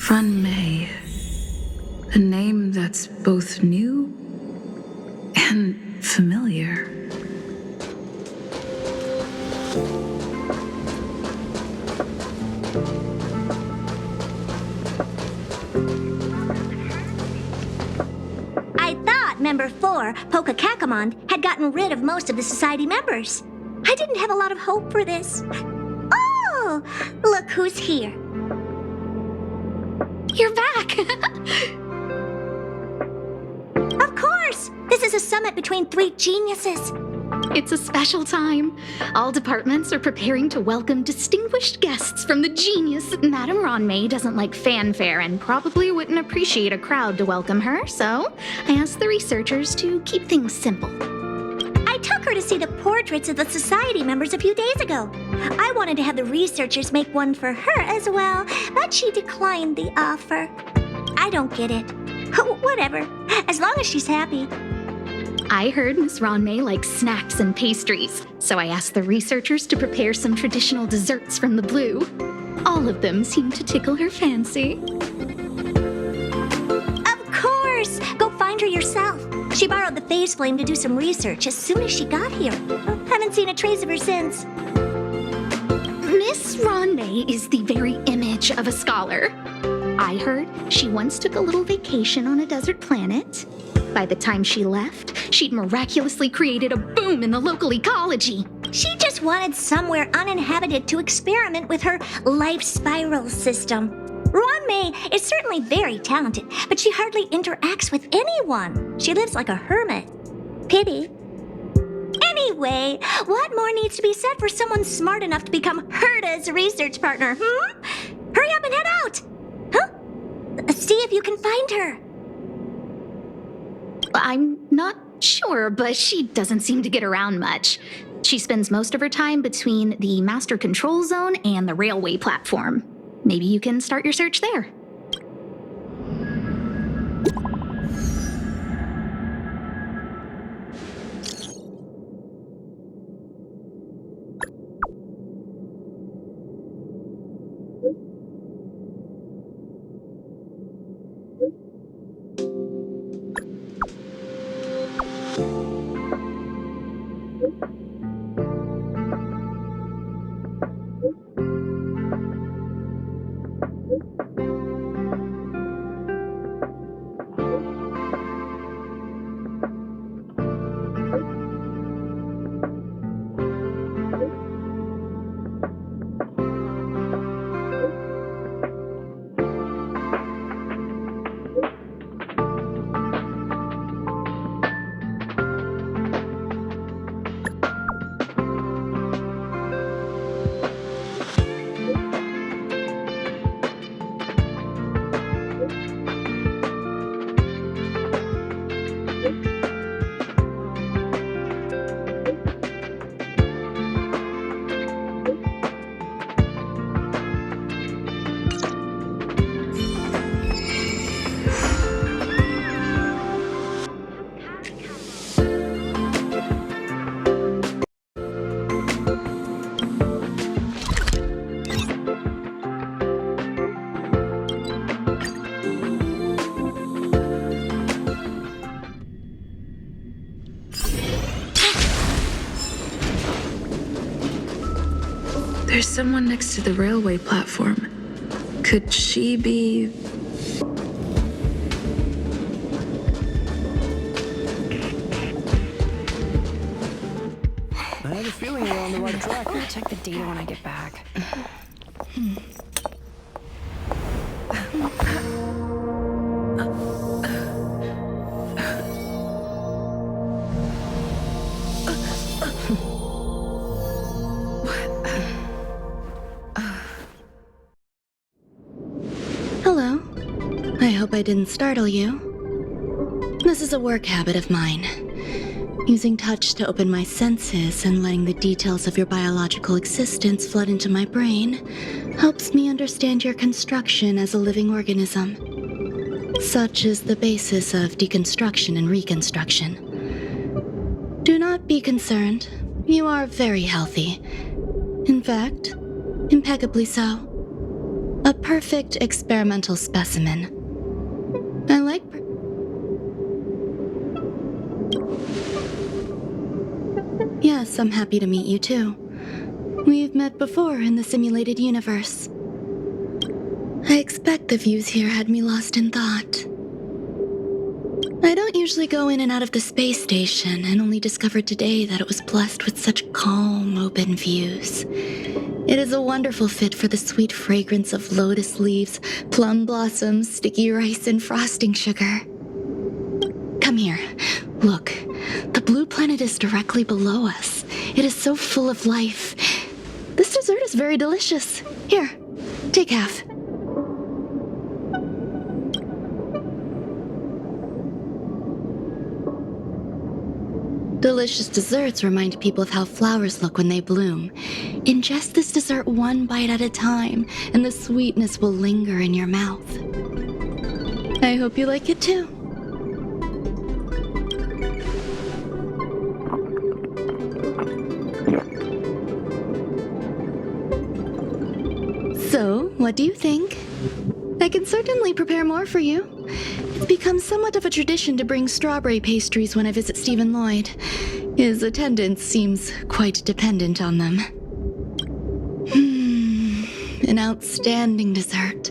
Run May. A name that's both new and familiar. I thought Member 4, Pokakakamon, had gotten rid of most of the society members. I didn't have a lot of hope for this. Oh, look who's here. You're back! Of course! This is a summit between three geniuses. It's a special time. All departments are preparing to welcome distinguished guests from the genius. Madame Ronmay doesn't like fanfare and probably wouldn't appreciate a crowd to welcome her, so I asked the researchers to keep things simple. I took her to see the portraits of the society members a few days ago. I wanted to have the researchers make one for her as well, but she declined the offer. I don't get it. Whatever, as long as she's happy. I heard Miss Ronmay likes snacks and pastries, so I asked the researchers to prepare some traditional desserts from the blue. All of them seemed to tickle her fancy. Of course! Go find her yourself. She borrowed the phase flame to do some research as soon as she got here. Haven't seen a trace of her since. Miss Ronmay is the very image of a scholar. I heard she once took a little vacation on a desert planet. By the time she left, she'd miraculously created a boom in the local ecology. She just wanted somewhere uninhabited to experiment with her life spiral system. Ronmay is certainly very talented, but she hardly interacts with anyone. She lives like a hermit. Pity. Anyway, what more needs to be said for someone smart enough to become Herta's research partner, Hurry up and head out! See if you can find her. I'm not sure, but she doesn't seem to get around much. She spends most of her time between the master control zone and the railway platform. Maybe you can start your search there. There's someone next to the railway platform. Could she be... I have a feeling we're on the right track. I'll check the data when I get back. Hello. I hope I didn't startle you. This is a work habit of mine. Using touch to open my senses and letting the details of your biological existence flood into my brain helps me understand your construction as a living organism. Such is the basis of deconstruction and reconstruction. Do not be concerned. You are very healthy. In fact, impeccably so. A perfect experimental specimen. I like... Yes, I'm happy to meet you too. We've met before in the simulated universe. I expect the views here had me lost in thought. I don't usually go in and out of the space station, and only discovered today that it was blessed with such calm, open views. It is a wonderful fit for the sweet fragrance of lotus leaves, plum blossoms, sticky rice, and frosting sugar. Come here. Look, the blue planet is directly below us. It is so full of life. This dessert is very delicious. Here, take half. Delicious desserts remind people of how flowers look when they bloom. Ingest this dessert one bite at a time, and the sweetness will linger in your mouth. I hope you like it too. So, what do you think? I can certainly prepare more for you. It's become somewhat of a tradition to bring strawberry pastries when I visit Stephen Lloyd. His attendance seems quite dependent on them. An outstanding dessert.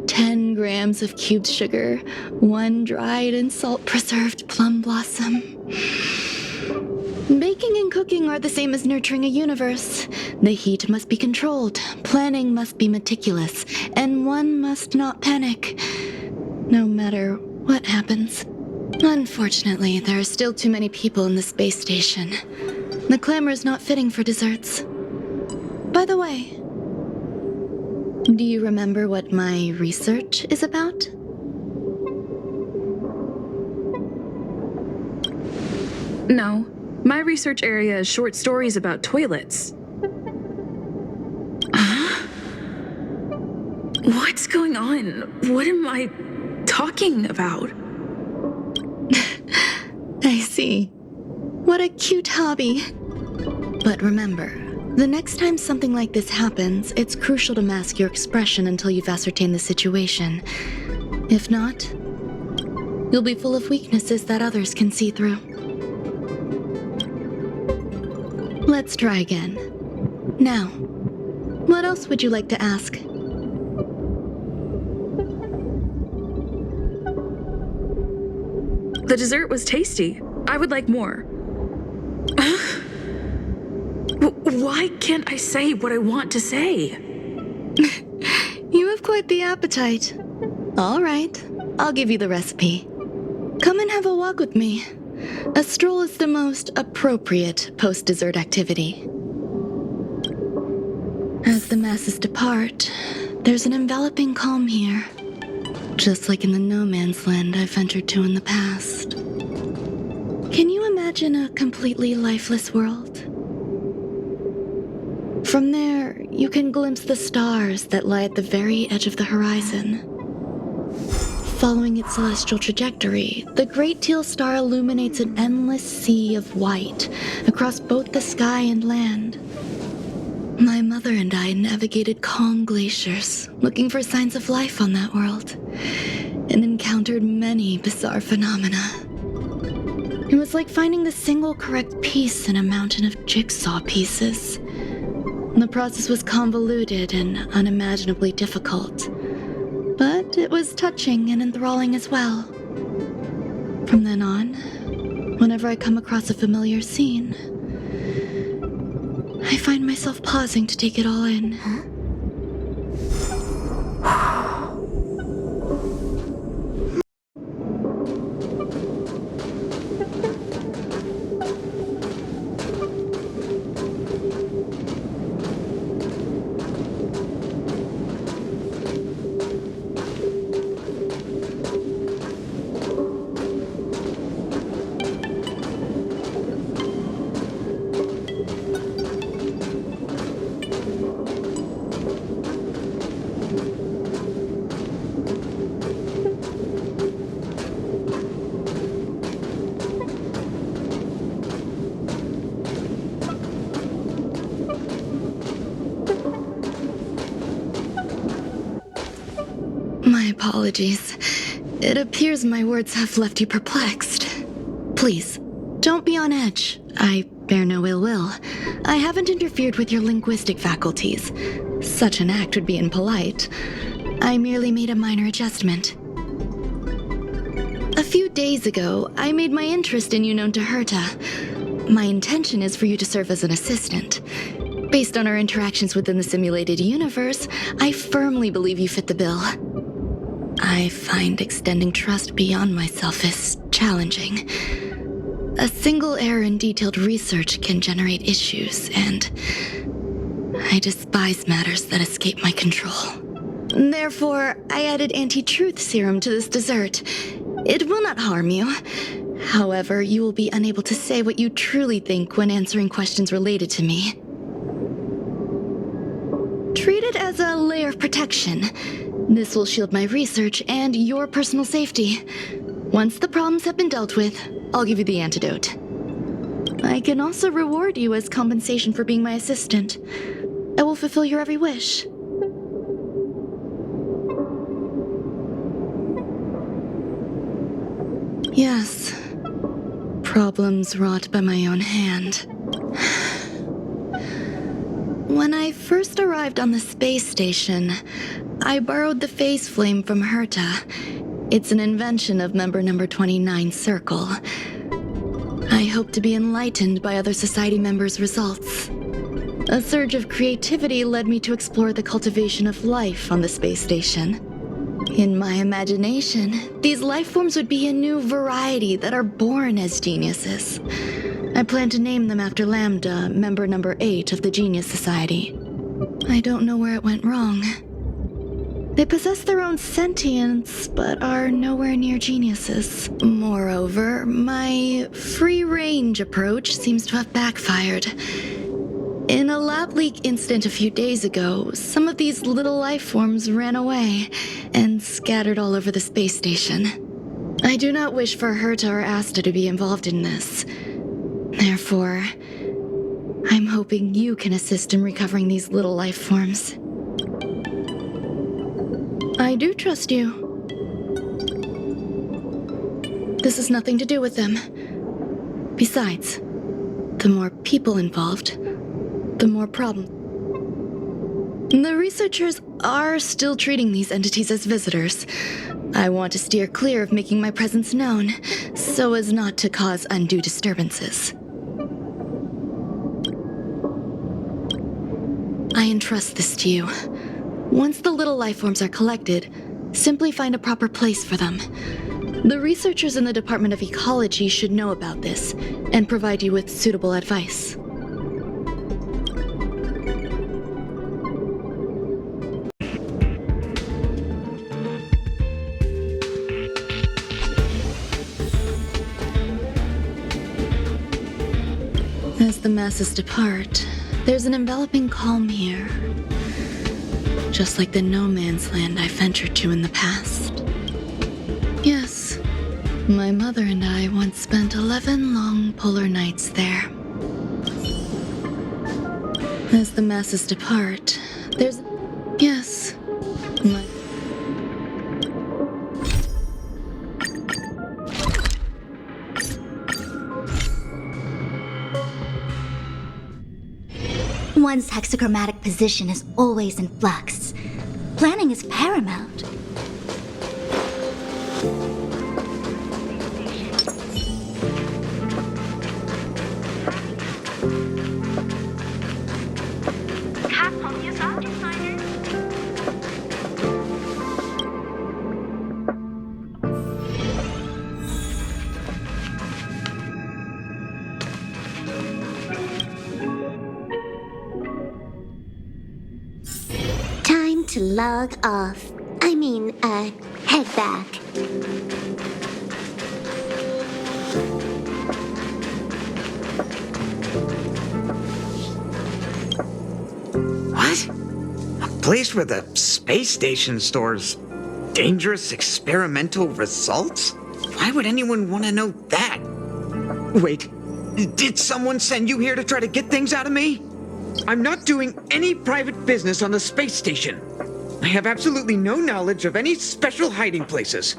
10 grams of cubed sugar, 1 dried and salt-preserved plum blossom. Baking and cooking are the same as nurturing a universe. The heat must be controlled, planning must be meticulous, and one must not panic, no matter what happens. Unfortunately, there are still too many people in the space station. The clamor is not fitting for desserts. By the way, do you remember what my research is about? No. My research area is short stories about toilets. What's going on? What am I talking about? I see. What a cute hobby. But remember, the next time something like this happens, it's crucial to mask your expression until you've ascertained the situation. If not, you'll be full of weaknesses that others can see through. Let's try again. Now, what else would you like to ask? The dessert was tasty. I would like more. Why can't I say what I want to say? You have quite the appetite. All right, I'll give you the recipe. Come and have a walk with me. A stroll is the most appropriate post-dessert activity. As the masses depart, there's an enveloping calm here. Just like in the no-man's land I've ventured to in the past. Can you imagine a completely lifeless world? From there, you can glimpse the stars that lie at the very edge of the horizon. Following its celestial trajectory, the Great Teal Star illuminates an endless sea of white across both the sky and land. My mother and I navigated calm glaciers, looking for signs of life on that world, and encountered many bizarre phenomena. It was like finding the single correct piece in a mountain of jigsaw pieces. The process was convoluted and unimaginably difficult, but it was touching and enthralling as well. From then on, whenever I come across a familiar scene, I find myself pausing to take it all in. apologies. It appears my words have left you perplexed. Please, don't be on edge. I bear no ill will. I haven't interfered with your linguistic faculties. Such an act would be impolite. I merely made a minor adjustment. A few days ago, I made my interest in you known to Herta. My intention is for you to serve as an assistant. Based on our interactions within the simulated universe, I firmly believe you fit the bill. I find extending trust beyond myself is challenging. A single error in detailed research can generate issues, and I despise matters that escape my control. Therefore, I added anti-truth serum to this dessert. It will not harm you. However, you will be unable to say what you truly think when answering questions related to me. Treat it as a layer of protection. This will shield my research and your personal safety. Once the problems have been dealt with, I'll give you the antidote. I can also reward you as compensation for being my assistant. I will fulfill your every wish. Yes. Problems wrought by my own hand. When I first arrived on the space station, I borrowed the phase flame from Herta. It's an invention of member number 29 Circle. I hope to be enlightened by other society members' results. A surge of creativity led me to explore the cultivation of life on the space station. In my imagination, these life forms would be a new variety that are born as geniuses. I plan to name them after Lambda, member number 8 of the Genius Society. I don't know where it went wrong. They possess their own sentience, but are nowhere near geniuses. Moreover, my free-range approach seems to have backfired. In a lab leak incident a few days ago, some of these little life forms ran away and scattered all over the space station. I do not wish for Herta or Asta to be involved in this. Therefore, I'm hoping you can assist in recovering these little life forms. I do trust you. This has nothing to do with them. Besides, the more people involved, the more problem. The researchers are still treating these entities as visitors. I want to steer clear of making my presence known, so as not to cause undue disturbances. I entrust this to you. Once the little life forms are collected, simply find a proper place for them. The researchers in the Department of Ecology should know about this and provide you with suitable advice. As the masses depart, there's an enveloping calm here. Just like the no-man's land I ventured to in the past. Yes, my mother and I once spent 11 long polar nights there. As the masses depart, there's... Yes, my... One's hexachromatic position is always in flux. Planning is paramount. To log off. Head back. What? A place where the space station stores dangerous experimental results? Why would anyone want to know that? Wait, did someone send you here to try to get things out of me? I'm not doing any private business on the space station. I have absolutely no knowledge of any special hiding places.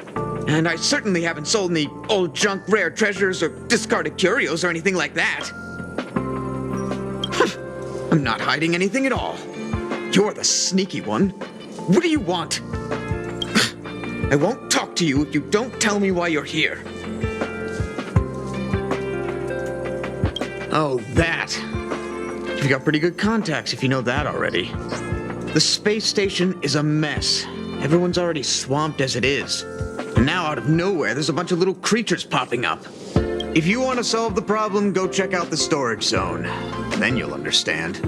And I certainly haven't sold any old junk rare treasures or discarded curios or anything like that. I'm not hiding anything at all. You're the sneaky one. What do you want? I won't talk to you if you don't tell me why you're here. Oh, that. You've got pretty good contacts if you know that already. The space station is a mess. Everyone's already swamped as it is. And now out of nowhere, there's a bunch of little creatures popping up. If you want to solve the problem, go check out the storage zone. Then you'll understand.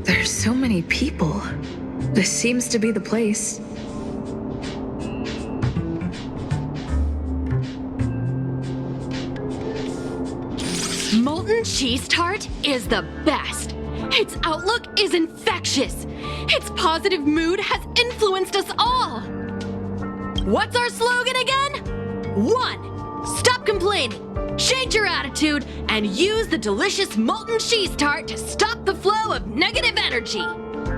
There's so many people. This seems to be the place. Molten cheese tart is the best. Its outlook is infectious. Its positive mood has influenced us all. What's our slogan again? 1. Stop complaining. Change your attitude and use the delicious molten cheese tart to stop the flow of negative energy.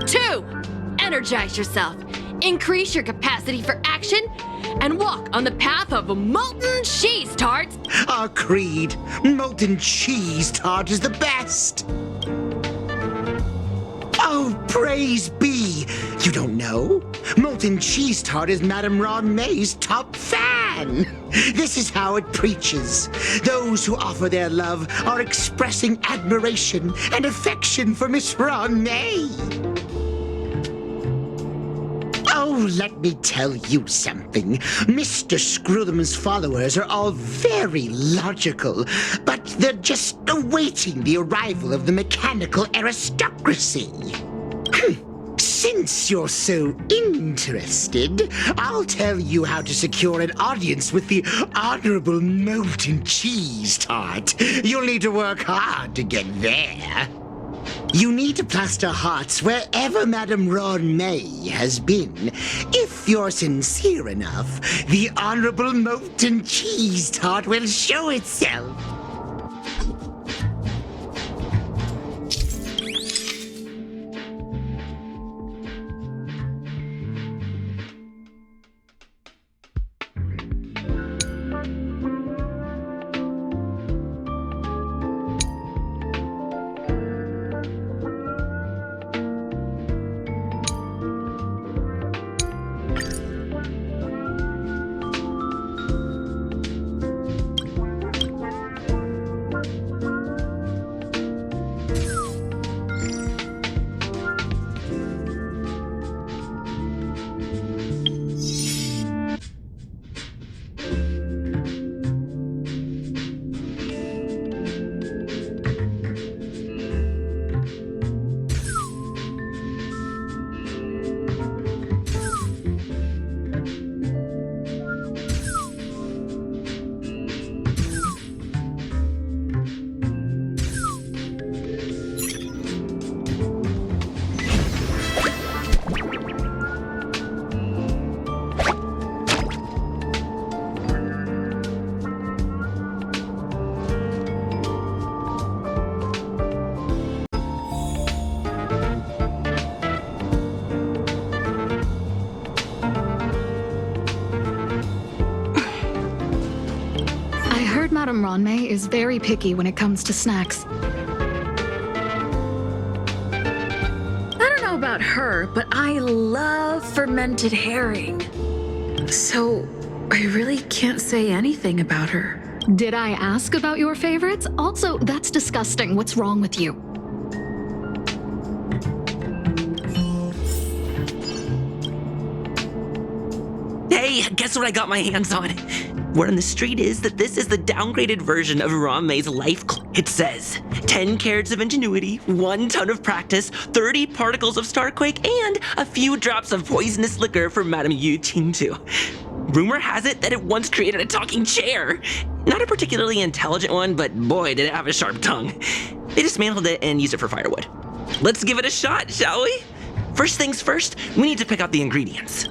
2. Energize yourself. Increase your capacity for action and walk on the path of molten cheese tarts. Our creed, molten cheese tart is the best. Oh, praise be! You don't know? Molten cheese tart is Madame Ron May's top fan. This is how it preaches. Those who offer their love are expressing admiration and affection for Miss Ron May. Oh, let me tell you something. Mr. Screwthum's followers are all very logical, but they're just awaiting the arrival of the mechanical aristocracy. Since you're so interested, I'll tell you how to secure an audience with the Honorable Molten Cheese Tart. You'll need to work hard to get there. You need to plaster hearts wherever Madame Ron May has been. If you're sincere enough, the Honorable Molten Cheese Tart will show itself. Madame Ron May is very picky when it comes to snacks. I don't know about her, but I love fermented herring. So I really can't say anything about her. Did I ask about your favorites? Also, that's disgusting. What's wrong with you? Hey, guess what I got my hands on? Word on the street is that this is the downgraded version of Ron May's life. It says 10 carats of ingenuity, 1 ton of practice, 30 particles of Starquake, and a few drops of poisonous liquor for Madame Yu Ting Tu. Rumor has it that it once created a talking chair. Not a particularly intelligent one, but boy, did it have a sharp tongue. They dismantled it and used it for firewood. Let's give it a shot, shall we? First things first, we need to pick out the ingredients.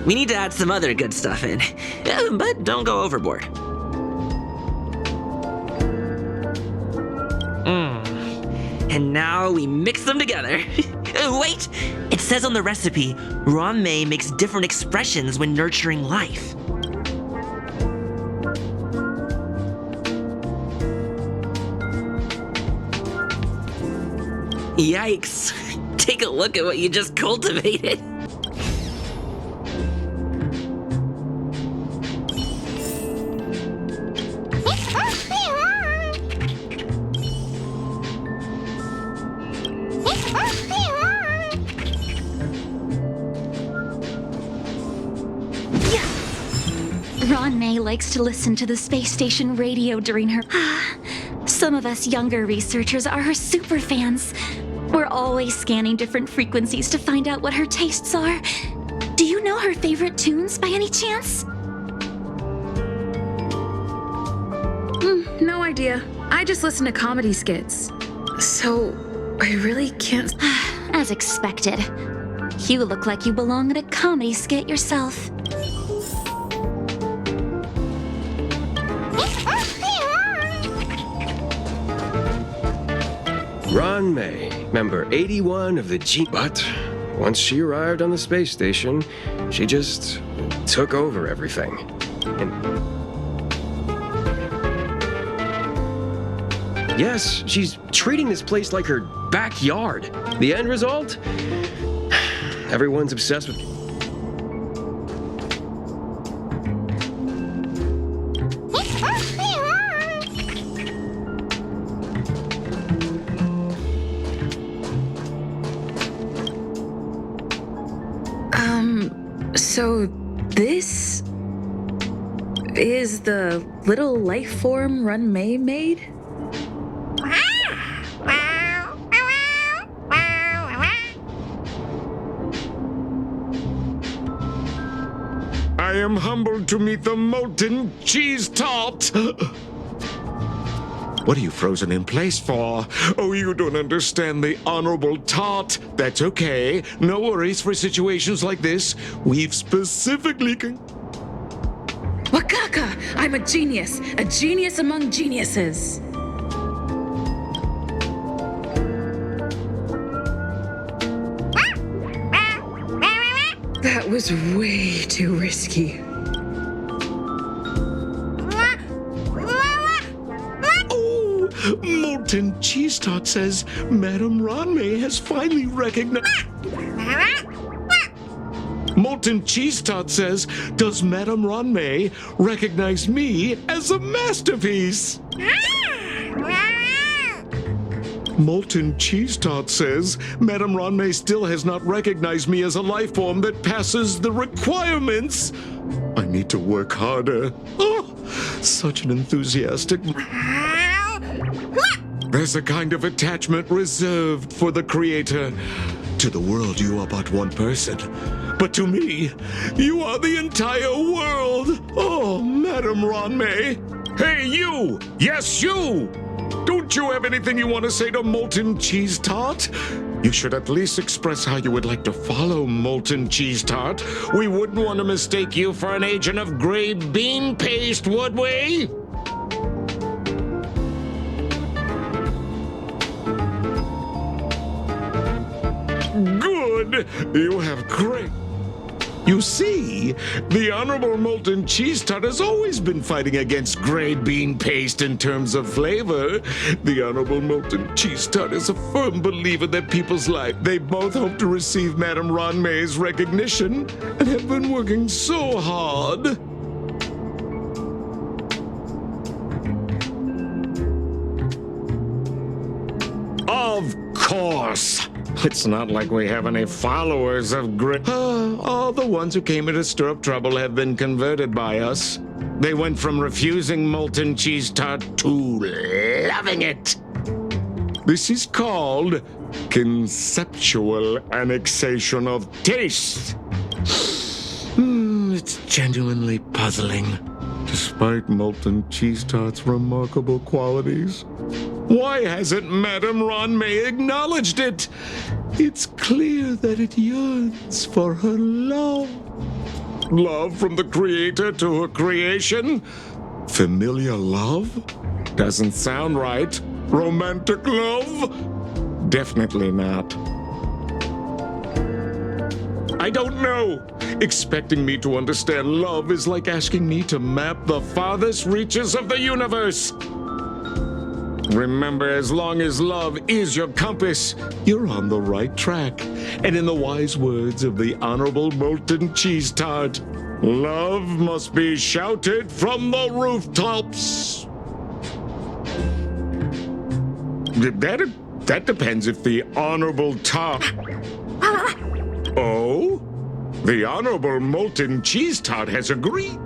We need to add some other good stuff in, but don't go overboard. And now we mix them together. Wait! It says on the recipe, Ron-mei makes different expressions when nurturing life. Yikes! Take a look at what you just cultivated. Ron-mei likes to listen to the space station radio during her... Some of us younger researchers are her super fans. We're always scanning different frequencies to find out what her tastes are. Do you know her favorite tunes by any chance? No idea. I just listen to comedy skits. So, I really can't... As expected. You look like you belong in a comedy skit yourself. Ron-mei, member 81 of the G... But once she arrived on the space station, she just took over everything. And yes, she's treating this place like her backyard. The end result? Everyone's obsessed with... So this is the little life form Ron-mei made? I am humbled to meet the molten cheese tart. What are you frozen in place for? Oh, you don't understand the honorable tart. That's okay. No worries for situations like this. We've specifically... Wakaka! I'm a genius among geniuses. That was way too risky. Molten Cheese Tart says Madame Ron-mei has finally recognized... Molten Cheese Tart says, does Madame Ron-mei recognize me as a masterpiece? Molten Cheese Tart says, Madame Ron-mei still has not recognized me as a life form that passes the requirements. I need to work harder. Oh, such an enthusiastic... There's a kind of attachment reserved for the creator. To the world, you are but one person. But to me, you are the entire world. Oh, Madame Ron-mei. Hey, you! Yes, you! Don't you have anything you want to say to Molten Cheese Tart? You should at least express how you would like to follow Molten Cheese Tart. We wouldn't want to mistake you for an agent of gray bean paste, would we? Good! You have great... You see, the Honorable Molten Cheese Tart has always been fighting against gray bean paste in terms of flavor. The Honorable Molten Cheese Tart is a firm believer that people's life. They both hope to receive Madame Ron-mei's recognition and have been working so hard. Of course! It's not like we have any followers of grit. All the ones who came here to stir up trouble have been converted by us. They went from refusing Molten Cheese Tart to loving it. This is called conceptual annexation of taste. It's genuinely puzzling. Despite molten cheese tart's remarkable qualities, why hasn't Madame Ronmay acknowledged it? It's clear that it yearns for her love. Love from the creator to her creation? Familiar love? Doesn't sound right. Romantic love? Definitely not. I don't know. Expecting me to understand love is like asking me to map the farthest reaches of the universe. Remember, as long as love is your compass, you're on the right track. And in the wise words of the Honorable Molten Cheese Tart, love must be shouted from the rooftops. That depends if the Honorable Tart... Oh? The Honorable Molten Cheese Tart has agreed.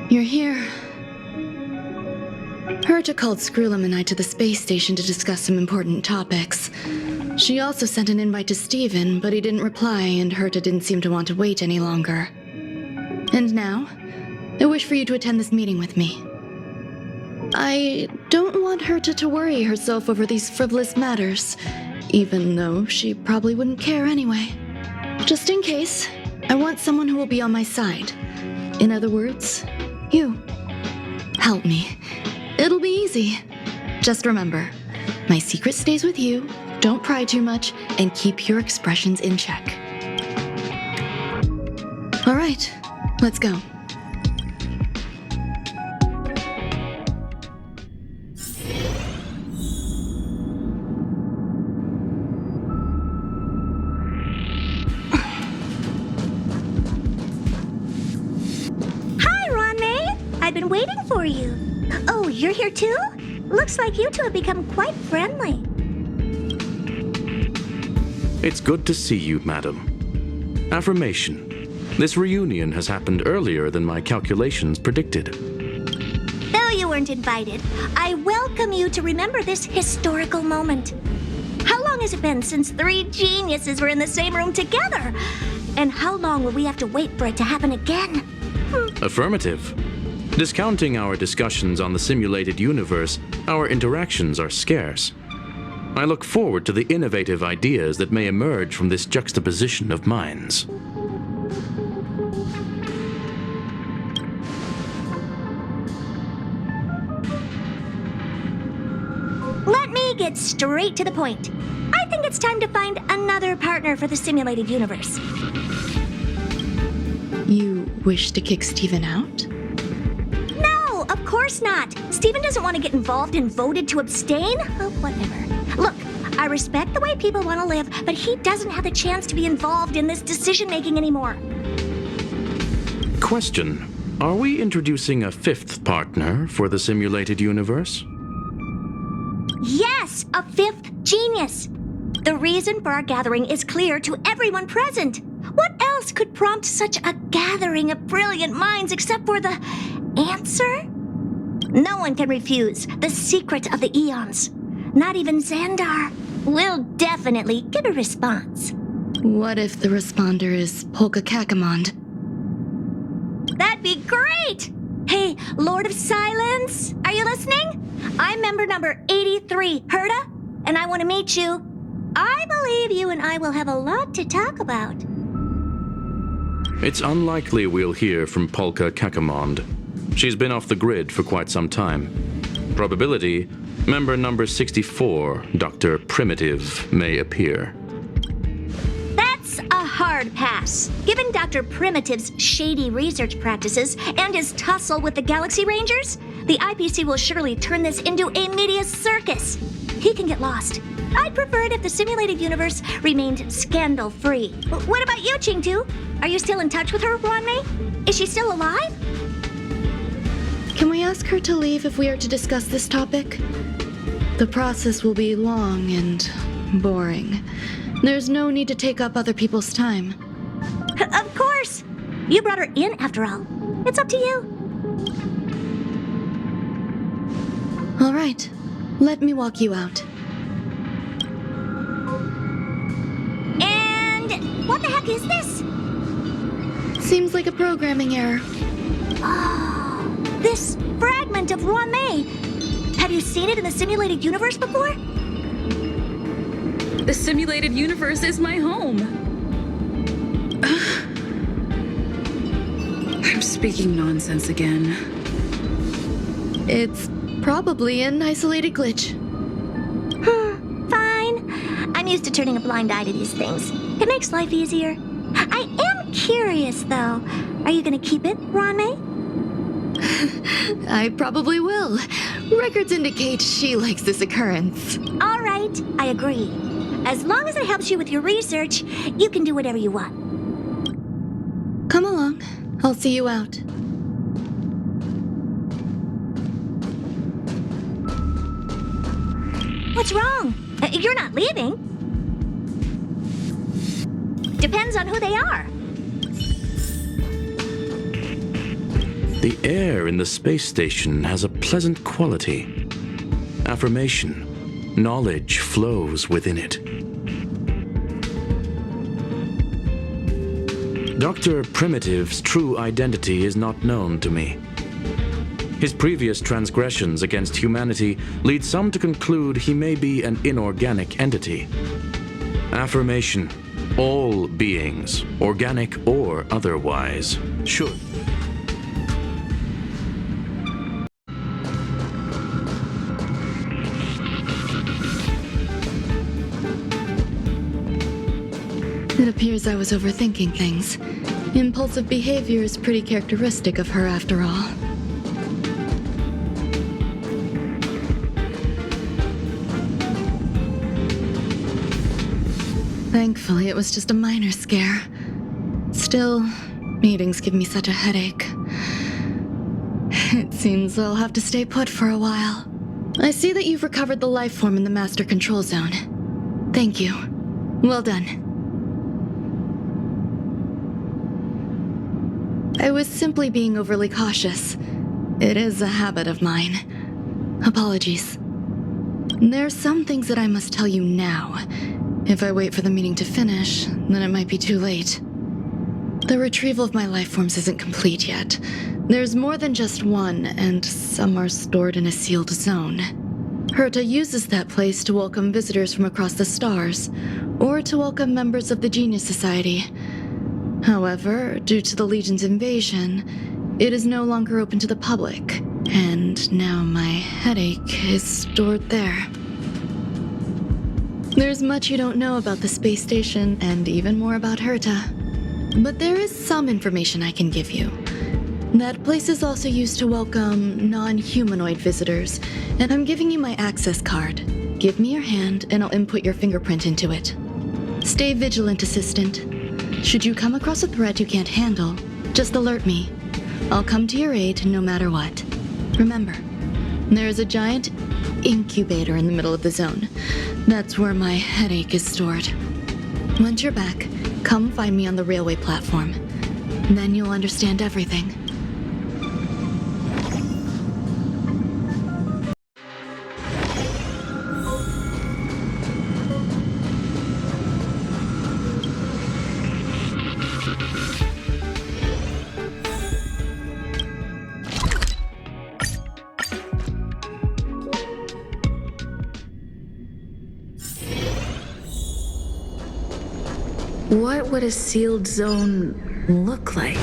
You're here. Herta called Screwlam and I to the space station to discuss some important topics. She also sent an invite to Steven, but he didn't reply, and Herta didn't seem to want to wait any longer. And now, I wish for you to attend this meeting with me. I don't want Herta to worry herself over these frivolous matters, even though she probably wouldn't care anyway. Just in case, I want someone who will be on my side. In other words, you. Help me. It'll be easy. Just remember, my secret stays with you, don't pry too much, and keep your expressions in check. All right, let's go. Been waiting for you. Oh, you're here too? Looks like you two have become quite friendly. It's good to see you, madam. Affirmation. This reunion has happened earlier than my calculations predicted. Though you were weren't invited, I welcome you to remember this historical moment. How long has it been since 3 geniuses were in the same room together? And how long will we have to wait for it to happen again? Affirmative. Discounting our discussions on the simulated universe, our interactions are scarce. I look forward to the innovative ideas that may emerge from this juxtaposition of minds. Let me get straight to the point. I think it's time to find another partner for the simulated universe. You wish to kick Steven out? No, of course not. Steven doesn't want to get involved and voted to abstain. Oh, whatever. Look, I respect the way people want to live, but he doesn't have the chance to be involved in this decision-making anymore. Question. Are we introducing a 5th partner for the simulated universe? Yes, a 5th genius. The reason for our gathering is clear to everyone present. What else could prompt such a gathering of brilliant minds except for the answer? No one can refuse the secret of the eons. Not even Xandar. We'll definitely get a response. What if the responder is Polka Kakamond? That'd be great! Hey, Lord of Silence, are you listening? I'm member number 83, Herta, and I want to meet you. I believe you and I will have a lot to talk about. It's unlikely we'll hear from Polka Kakamond. She's been off the grid for quite some time. Probability, member number 64, Dr. Primitive, may appear. That's a hard pass. Given Dr. Primitive's shady research practices and his tussle with the Galaxy Rangers, the IPC will surely turn this into a media circus. He can get lost. I'd prefer it if the simulated universe remained scandal-free. What about you, Ching-Tu? Are you still in touch with her, Ruanmei? Is she still alive? Can we ask her to leave if we are to discuss this topic? The process will be long and boring. There's no need to take up other people's time. Of course! You brought her in, after all. It's up to you. All right. Let me walk you out. And what the heck is this? Seems like a programming error. Oh, this fragment of Ruanmei. Have you seen it in the simulated universe before? The simulated universe is my home. I'm speaking nonsense again. It's probably an isolated glitch. Fine. I'm used to turning a blind eye to these things. It makes life easier. I am curious, though. Are you going to keep it, Ruanmei? I probably will. Records indicate she likes this occurrence. All right, I agree. As long as it helps you with your research, you can do whatever you want. Come along. I'll see you out. What's wrong? You're not leaving. Depends on who they are. The air in the space station has a pleasant quality. Affirmation. Knowledge flows within it. Dr. Primitive's true identity is not known to me. His previous transgressions against humanity lead some to conclude he may be an inorganic entity. Affirmation. All beings, organic or otherwise, should. It appears I was overthinking things. Impulsive behavior is pretty characteristic of her after all. Thankfully, it was just a minor scare. Still, meetings give me such a headache. It seems I'll have to stay put for a while. I see that you've recovered the life form in the master control zone. Thank you. Well done. I was simply being overly cautious. It is a habit of mine. Apologies. There are some things that I must tell you now. If I wait for the meeting to finish, then it might be too late. The retrieval of my life forms isn't complete yet. There's more than just one, and some are stored in a sealed zone. Herta uses that place to welcome visitors from across the stars, or to welcome members of the Genius Society. However, due to the Legion's invasion, it is no longer open to the public, and now my headache is stored there. There's much you don't know about the space station, and even more about Herta. But there is some information I can give you. That place is also used to welcome non-humanoid visitors, and I'm giving you my access card. Give me your hand, and I'll input your fingerprint into it. Stay vigilant, Assistant. Should you come across a threat you can't handle, just alert me. I'll come to your aid no matter what. Remember, there is a giant incubator in the middle of the zone. That's where my headache is stored. Once you're back, come find me on the railway platform. Then you'll understand everything. What would a sealed zone look like?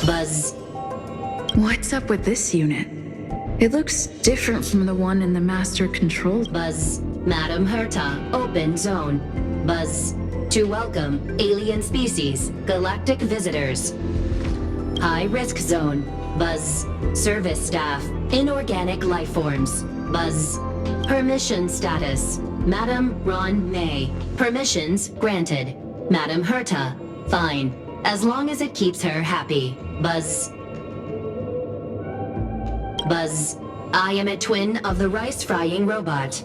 Buzz. What's up with this unit? It looks different from the one in the master control. Buzz. Madam Herta, open zone. Buzz. To welcome alien species, galactic visitors. High risk zone. Buzz. Service staff, inorganic life forms. Buzz. Permission status. Madam Ron May. Permissions granted. Madam Herta. Fine. As long as it keeps her happy. Buzz. Buzz. I am a twin of the rice-frying robot.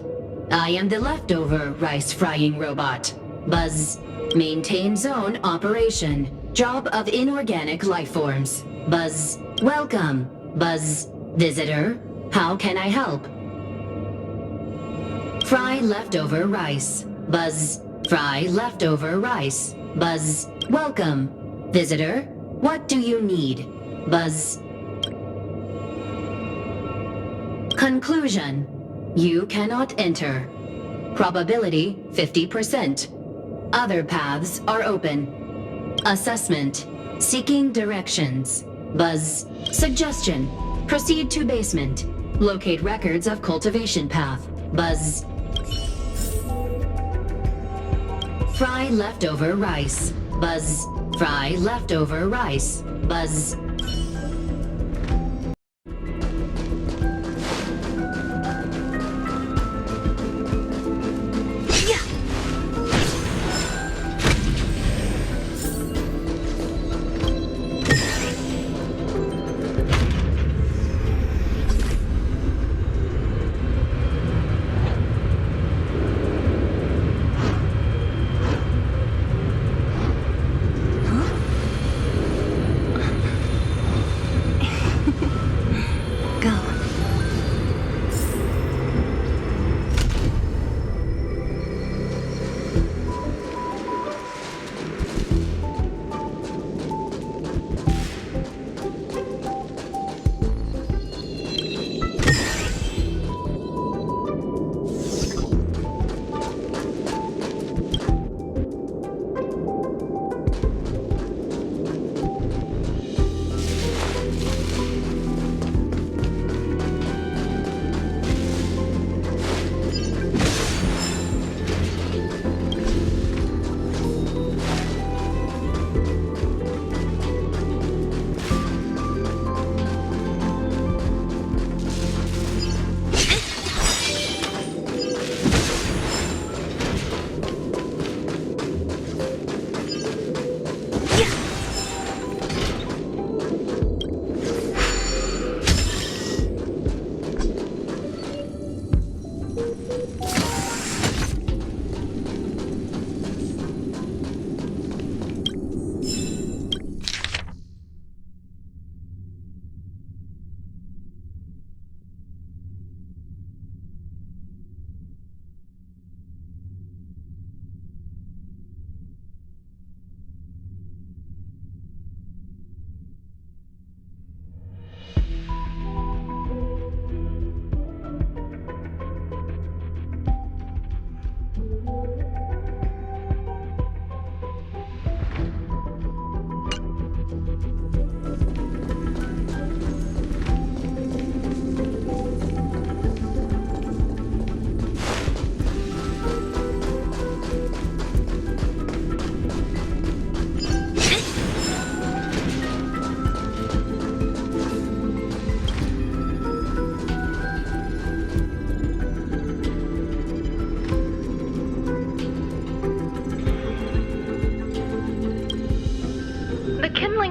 I am the leftover rice-frying robot. Buzz. Maintain zone operation. Job of inorganic life forms. Buzz. Welcome. Buzz. Visitor, how can I help? Fry leftover rice. Buzz. Fry leftover rice. Buzz. Welcome. Visitor, what do you need? Buzz. Conclusion. You cannot enter. Probability 50%. Other paths are open. Assessment. Seeking directions. Buzz. Suggestion. Proceed to basement. Locate records of cultivation path. Buzz. Fry leftover rice. Buzz. Fry leftover rice. Buzz.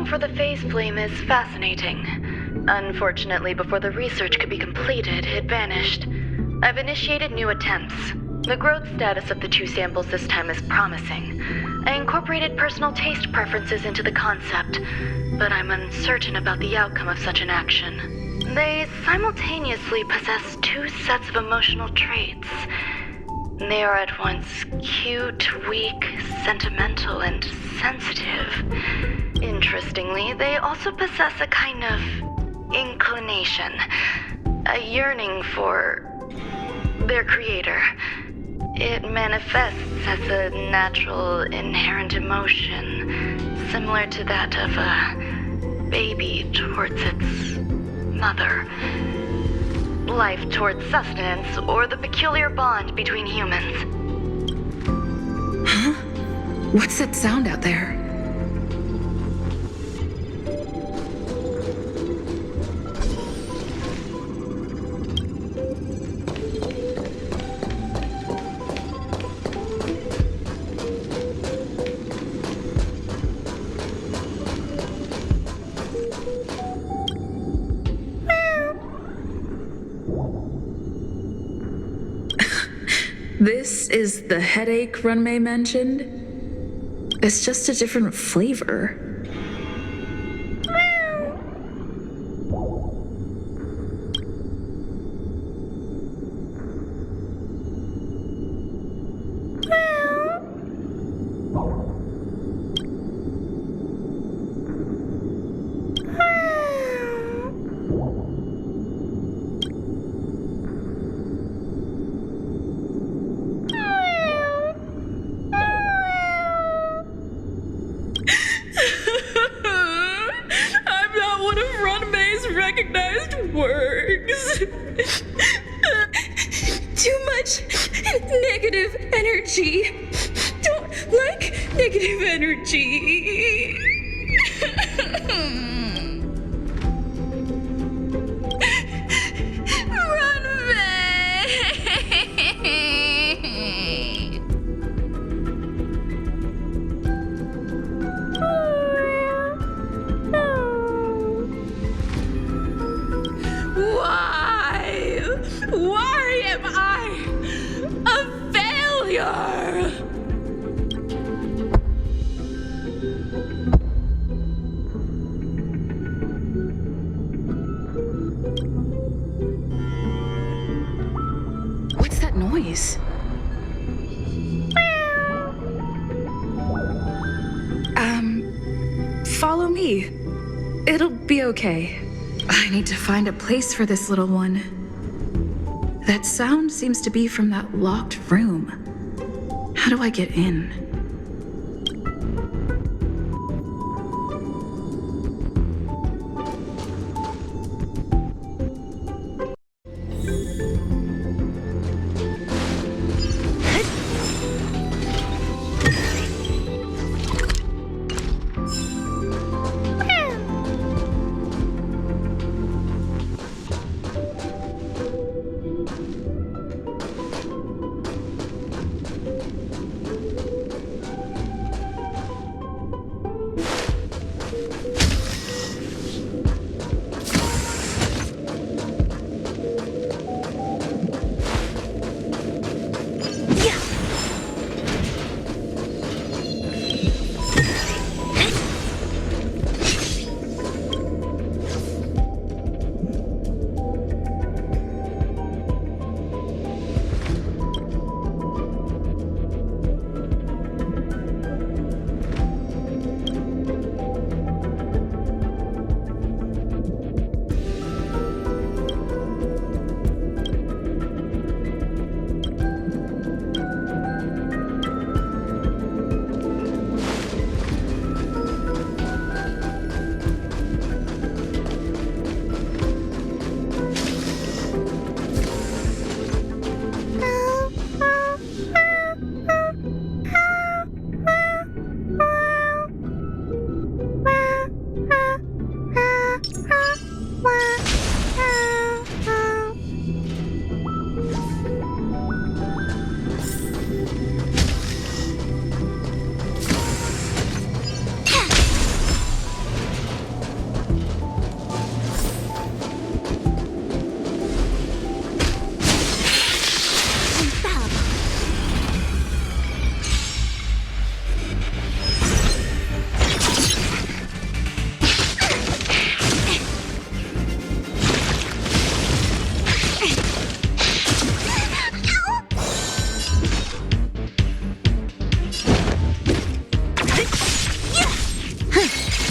For the phase flame is fascinating. Unfortunately, before the research could be completed, it vanished. I've initiated new attempts. The growth status of the two samples this time is promising. I incorporated personal taste preferences into the concept, but I'm uncertain about the outcome of such an action. They simultaneously possess two sets of emotional traits. They are at once cute, weak, sentimental, and sensitive. Interestingly, they also possess a kind of inclination, a yearning for their creator. It manifests as a natural, inherent emotion, similar to that of a baby towards its mother. Life towards sustenance, or the peculiar bond between humans. Huh? What's that sound out there? This is the headache Runmei mentioned? It's just a different flavor. negative energy. Don't like negative energy. Run Why am I a failure? What's that noise? Follow me. It'll be okay. I need to find a place for this little one. That sound seems to be from that locked room. How do I get in?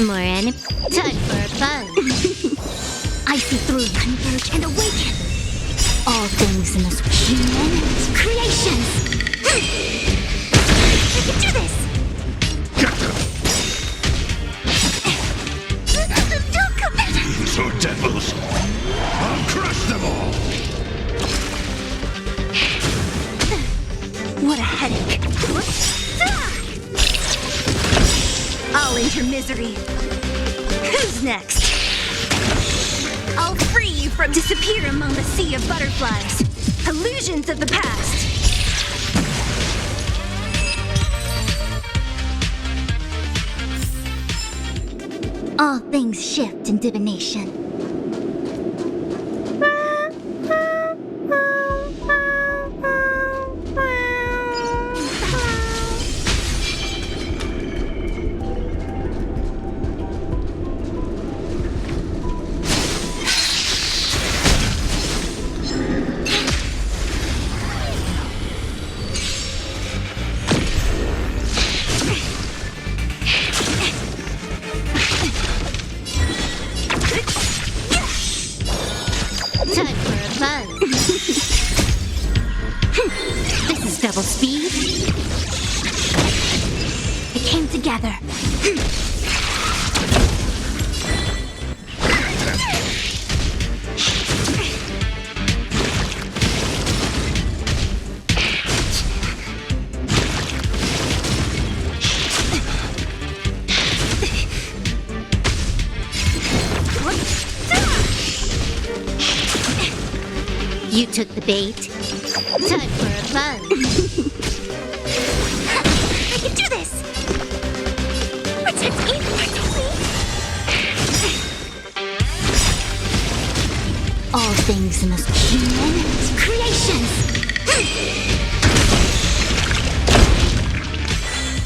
More time for fun. I see through, converge, and awaken. All things in this human creations. I can do this. Don't come back. So devils, I'll crush them all. What a headache. I'll enter misery. Who's next? I'll free you from disappear among the sea of butterflies. Illusions of the past. All things shift in divination. Double speed. It came together. You took the bait. Time for a fun. I can do this! Protect me! Protect me! All things must human creations!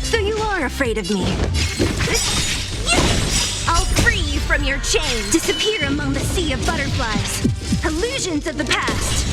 So you are afraid of me. I'll free you from your chain! Disappear among the sea of butterflies! Illusions of the past!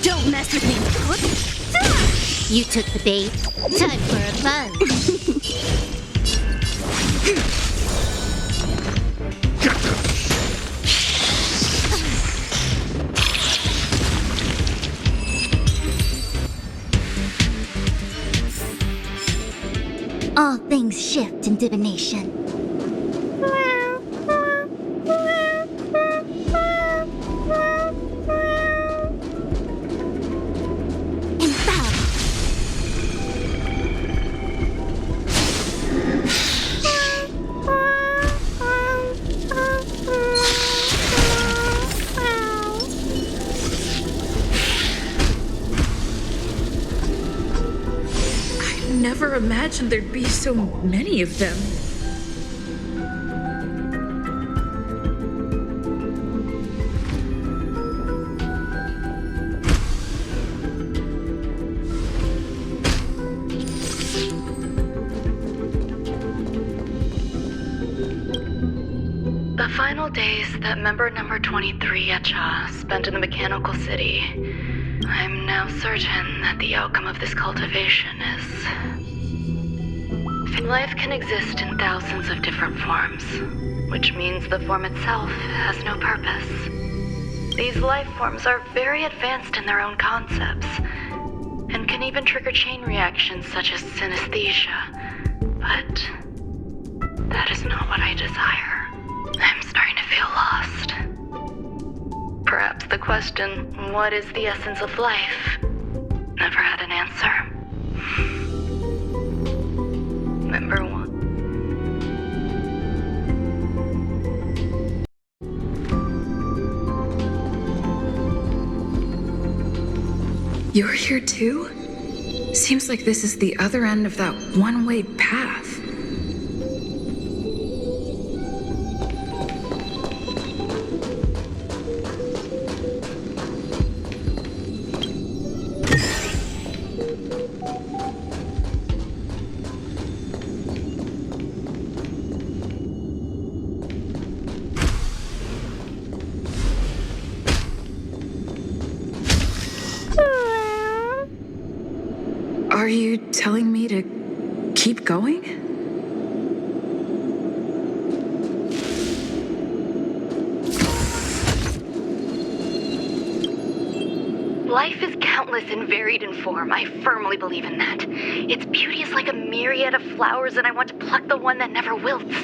Don't mess with me! You took the bait. Time for a fun. All things shift in divination. Never imagined there'd be so many of them. The final days that member number 23 Echa spent in the Mechanical City, I'm now certain that the outcome of this cultivation is... Life can exist in thousands of different forms, which means the form itself has no purpose. These life forms are very advanced in their own concepts, and can even trigger chain reactions such as synesthesia. But that is not what I desire. I'm starting to feel lost. Perhaps the question, what is the essence of life, never had an answer. Member 1. You're here too? Seems like this is the other end of that one-way path. Are you telling me to keep going? Life is countless and varied in form. I firmly believe in that. Its beauty is like a myriad of flowers, and I want to pluck the one that never wilts.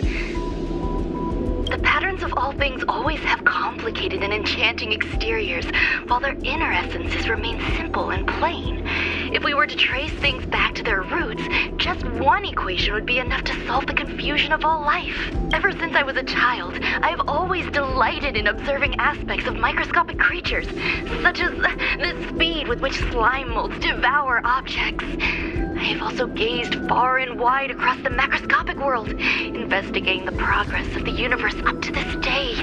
The patterns of all things always have complicated and enchanting exteriors, while their inner essences remain simple and plain. If we were to trace things back to their roots, just one equation would be enough to solve the confusion of all life. Ever since I was a child, I have always delighted in observing aspects of microscopic creatures, such as the speed with which slime molds devour objects. I have also gazed far and wide across the macroscopic world, investigating the progress of the universe up to this day.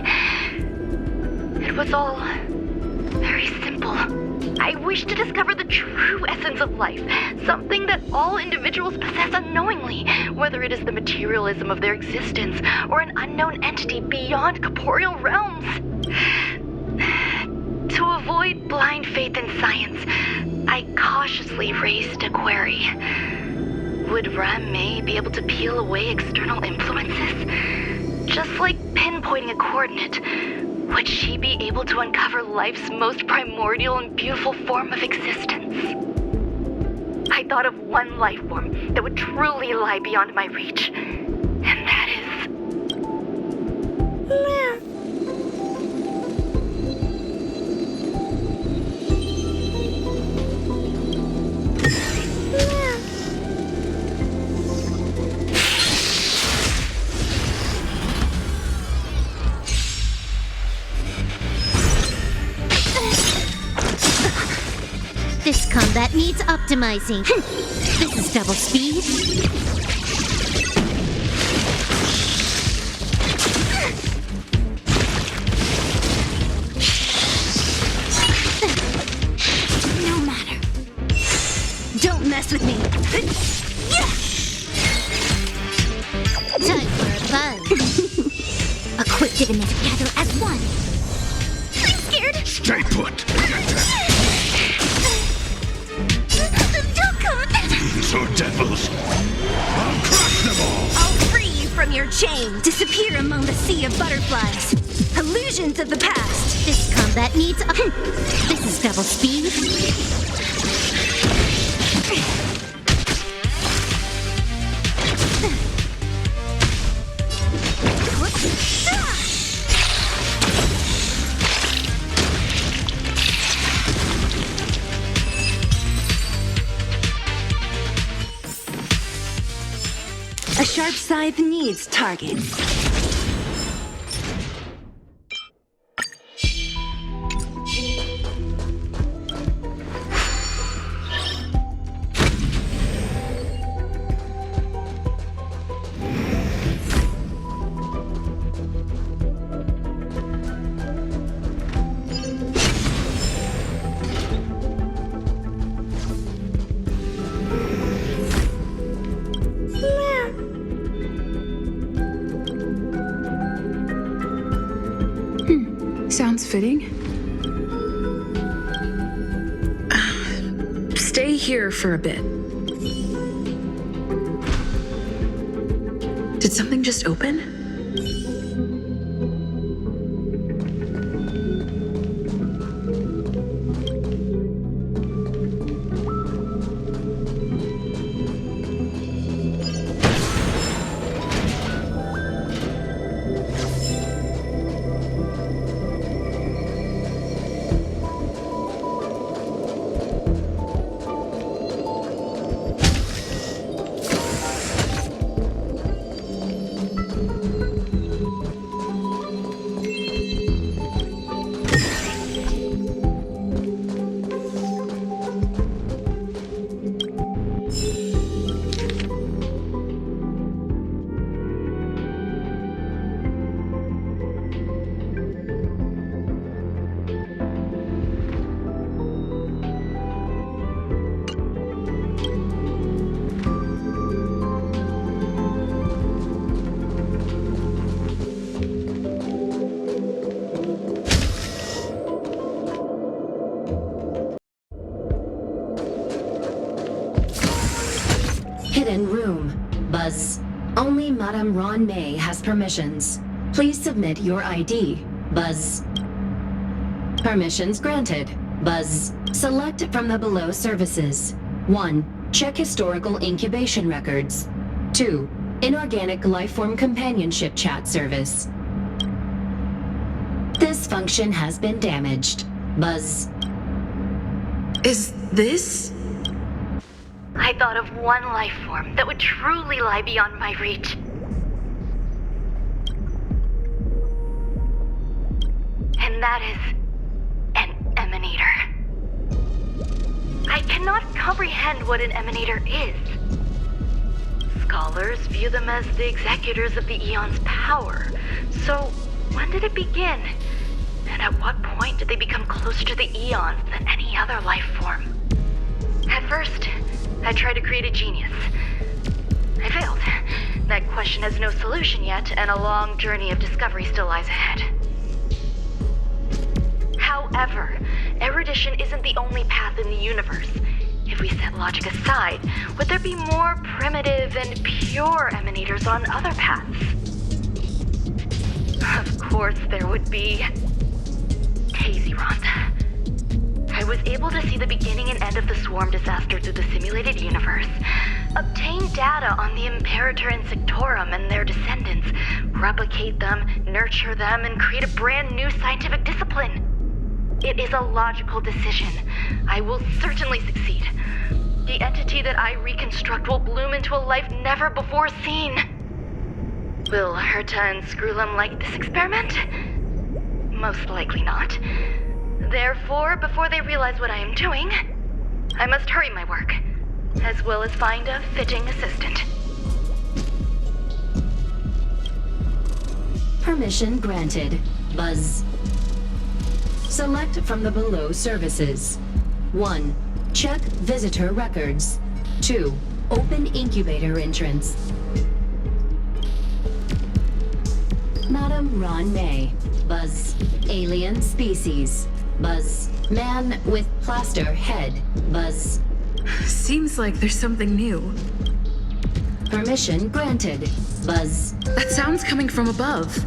It was all very simple. I wish to discover the true essence of life, something that all individuals possess unknowingly, whether it is the materialism of their existence or an unknown entity beyond corporeal realms. To avoid blind faith in science, I cautiously raised a query. Would Ram-May be able to peel away external influences? Just like pinpointing a coordinate, would she be able to uncover life's most primordial and beautiful form of existence? I thought of one life form that would truly lie beyond my reach. And that is... This combat needs optimizing. This is double speed. No matter. Don't mess with me. Time for a buzz. Equipped it and together as one. I'm scared. Stay put. Fiends or devils, I'll crush them all! I'll free you from your chain. Disappear among the sea of butterflies. Illusions of the past. This combat needs This is double speed. A sharp scythe needs targets. Sounds fitting. Stay here for a bit. Did something just open? Hidden room. Buzz. Only Madame Ron May has permissions. Please submit your ID. Buzz. Permissions granted. Buzz. Select from the below services. 1. Check historical incubation records. 2. Inorganic lifeform companionship chat service. This function has been damaged. Buzz. Is this? I thought of one life form that would truly lie beyond my reach. And that is an emanator. I cannot comprehend what an emanator is. Scholars view them as the executors of the Eon's power. So, when did it begin? And at what point did they become closer to the Eons than any other life form? At first, I tried to create a genius. I failed. That question has no solution yet, and a long journey of discovery still lies ahead. However, erudition isn't the only path in the universe. If we set logic aside, would there be more primitive and pure emanators on other paths? Of course there would be. Daisy Ronda. I was able to see the beginning and end of the swarm disaster through the simulated universe, obtain data on the Imperator and Sectorum and their descendants, replicate them, nurture them, and create a brand new scientific discipline. It is a logical decision. I will certainly succeed. The entity that I reconstruct will bloom into a life never before seen. Will Herta and Screwlam like this experiment? Most likely not. Therefore, before they realize what I am doing, I must hurry my work, as well as find a fitting assistant. Permission granted. Buzz. Select from the below services. 1. Check visitor records. 2. Open incubator entrance. Madam Ron May. Buzz. Alien species. Buzz. Man with plaster head. Buzz. Seems like there's something new. Permission granted. Buzz. That sound's coming from above.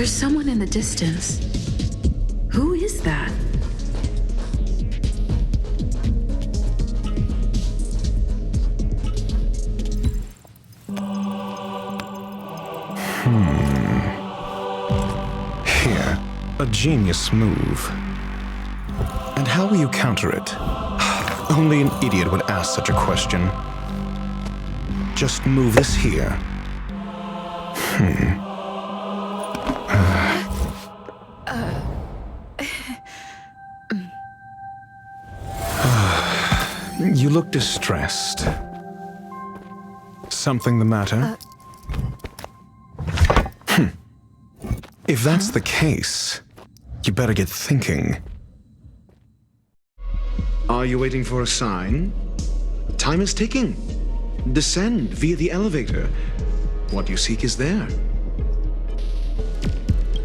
There's someone in the distance. Who is that? Here, a genius move. And how will you counter it? Only an idiot would ask such a question. Just move this here. You look distressed. Something the matter? If that's the case, you better get thinking. Are you waiting for a sign? Time is ticking. Descend via the elevator. What you seek is there.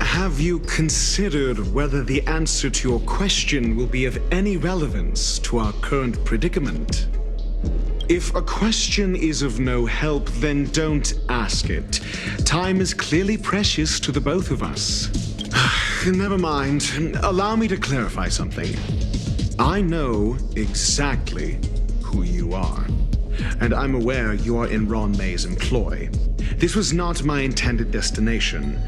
Have you considered whether the answer to your question will be of any relevance to our current predicament? If a question is of no help, then don't ask it. Time is clearly precious to the both of us. Never mind. Allow me to clarify something. I know exactly who you are, and I'm aware you are in Ron May's employ. This was not my intended destination.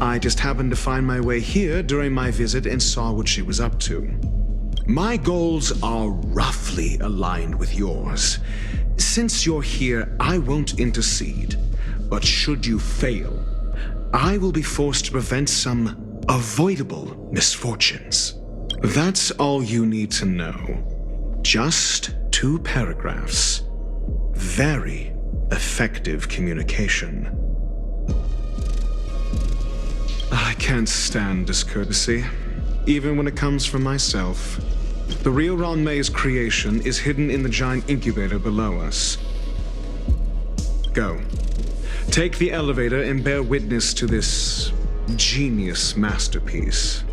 I just happened to find my way here during my visit and saw what she was up to. My goals are roughly aligned with yours. Since you're here, I won't intercede. But should you fail, I will be forced to prevent some avoidable misfortunes. That's all you need to know. Just 2 paragraphs. Very effective communication. I can't stand discourtesy, even when it comes from myself. The real Ron May's creation is hidden in the giant incubator below us. Go. Take the elevator and bear witness to this genius masterpiece.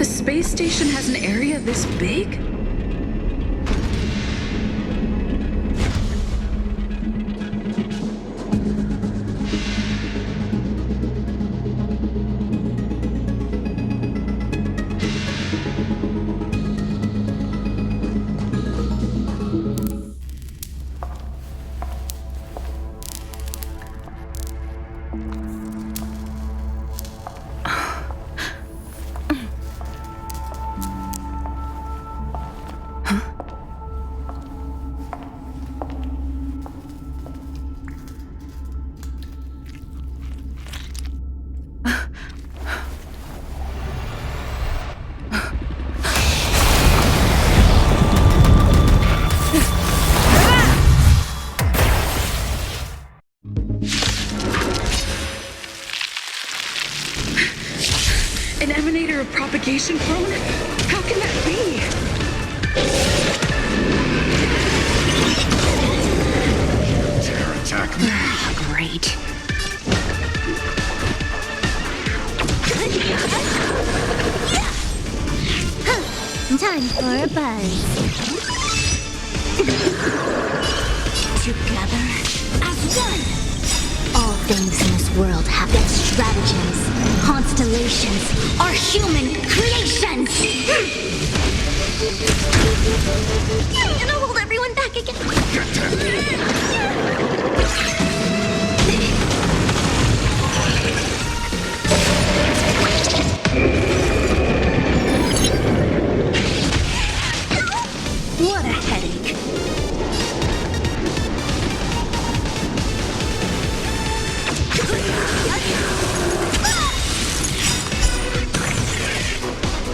Space station has an area this big? An emanator of propagation clone? How can that be? Dare attack me. Great. Time for a buzz. Together as one. All things in this world have their stratagems, constellations, or human creations. And I'll hold everyone back again. What a headache.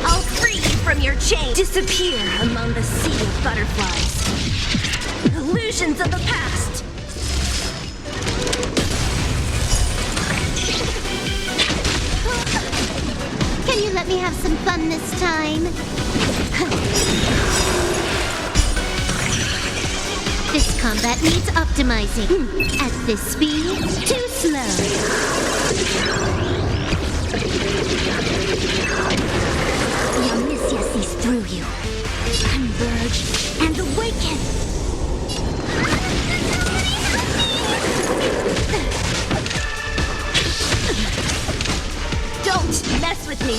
I'll free you from your chain. Disappear among the sea of butterflies. Illusions of the past. Can you let me have some fun this time? This combat needs optimizing. At this speed, too slow. The Omniscia sees through you. Converge and awaken. Don't mess with me.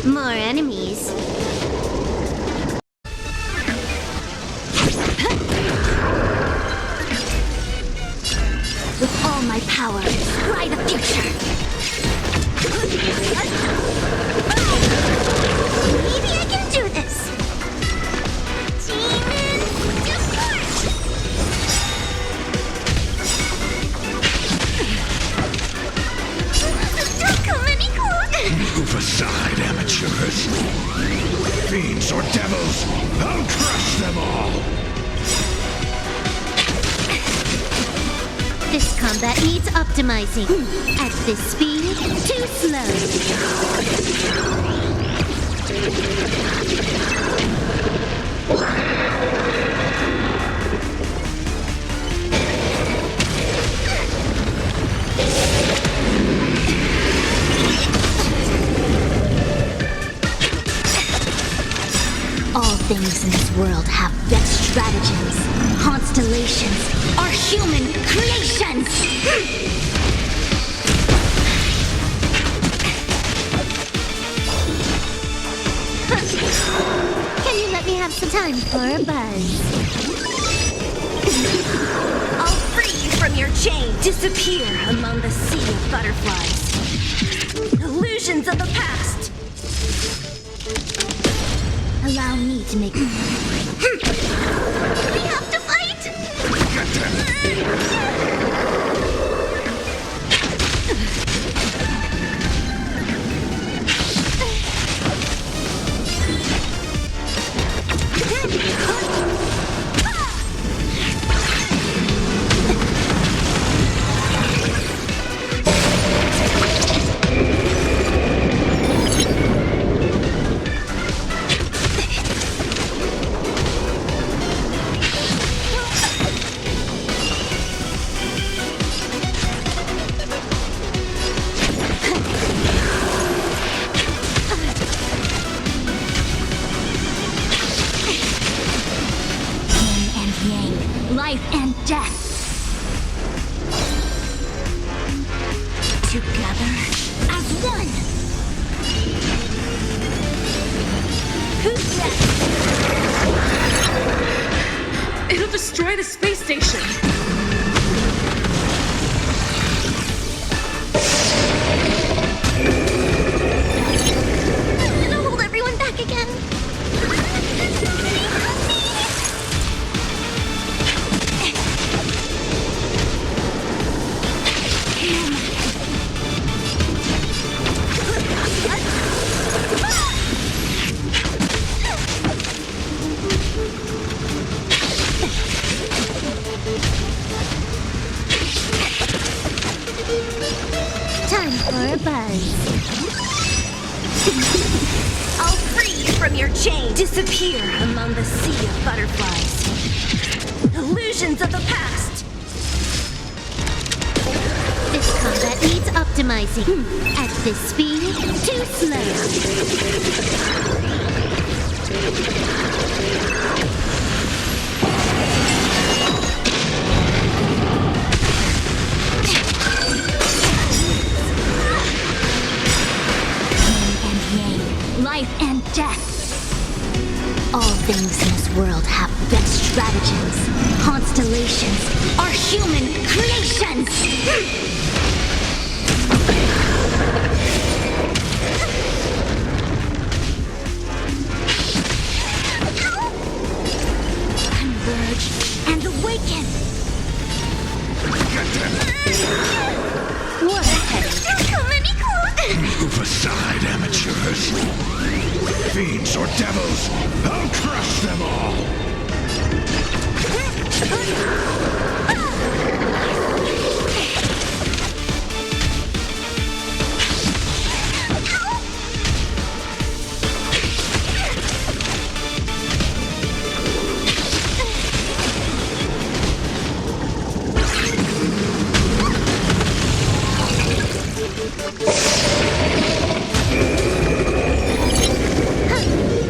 More enemies. With all my power, scry the future. Maybe I can do this. Demon, depart! Don't come any closer. Move aside, amateurs. Fiends or devils, I'll crush them all! This combat needs optimizing. At this speed, too slow. All things in this world have best stratagems. Constellations are human creations! Can you let me have some time for a buzz? I'll free you from your chain! Disappear among the sea of butterflies. Illusions of the past! Allow me to make... We have to fight! Get them! Life and death. Together as one. Who's next? It'll destroy the space station. It'll hold everyone back again. Time for a buzz. I'll free you from your chain. Disappear among the sea of butterflies. Illusions of the past. This combat needs optimizing. At this speed, too slow. Life and death. All things in this world have best stratagems. Constellations are human creations. Converge and awaken. Get them! What a headache. Don't come any closer. Move aside, amateurs. Fiends or devils, I'll crush them all!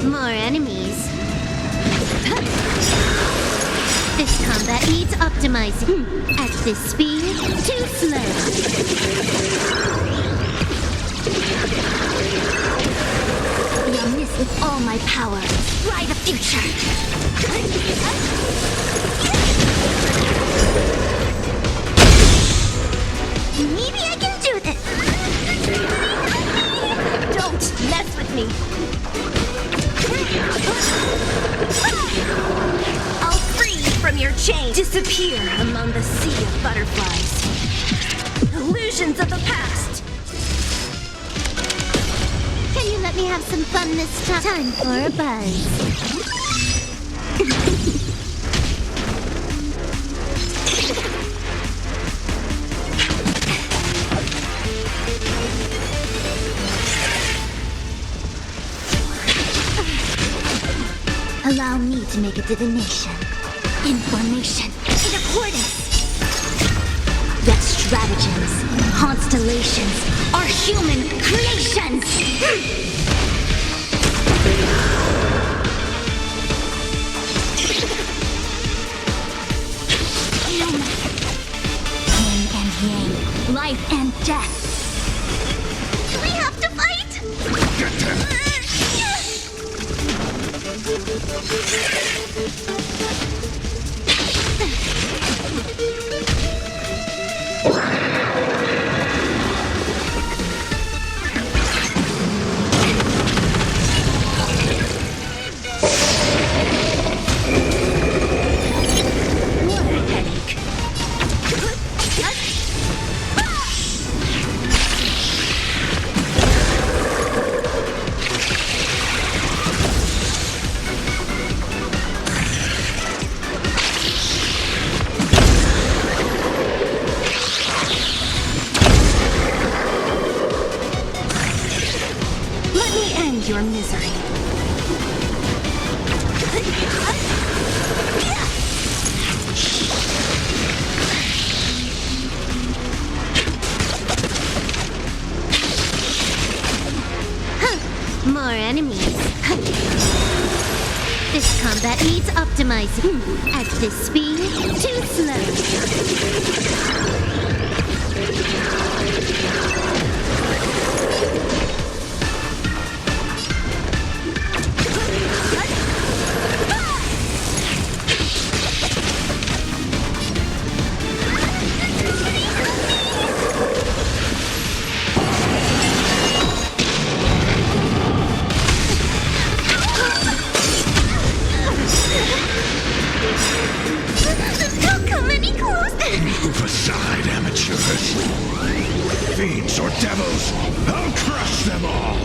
More enemies. This combat needs optimizing. At this speed, too slow. With all my power, try the future! Maybe I can do this! Don't mess with me! I'll free from your chain! Disappear among the sea of butterflies! Illusions of the past! Can you let me have some fun this time? Time for a buzz. Allow me to make a divination. Information in accordance. Yet stratagems, constellations are human creations! Yin and yang, life and death. Do we have to fight? Your misery. More enemies. This combat needs optimizing. At this speed, too slow. Don't come any closer! Move aside, amateurs. Fiends or devils, I'll crush them all!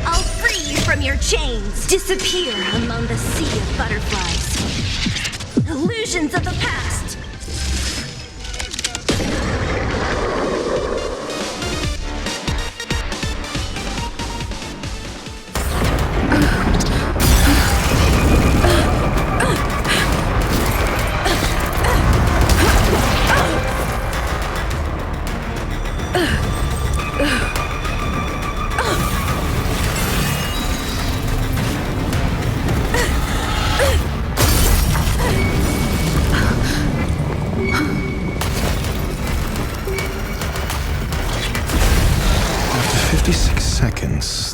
I'll free you from your chains! Disappear among the sea of butterflies. Illusions of the past!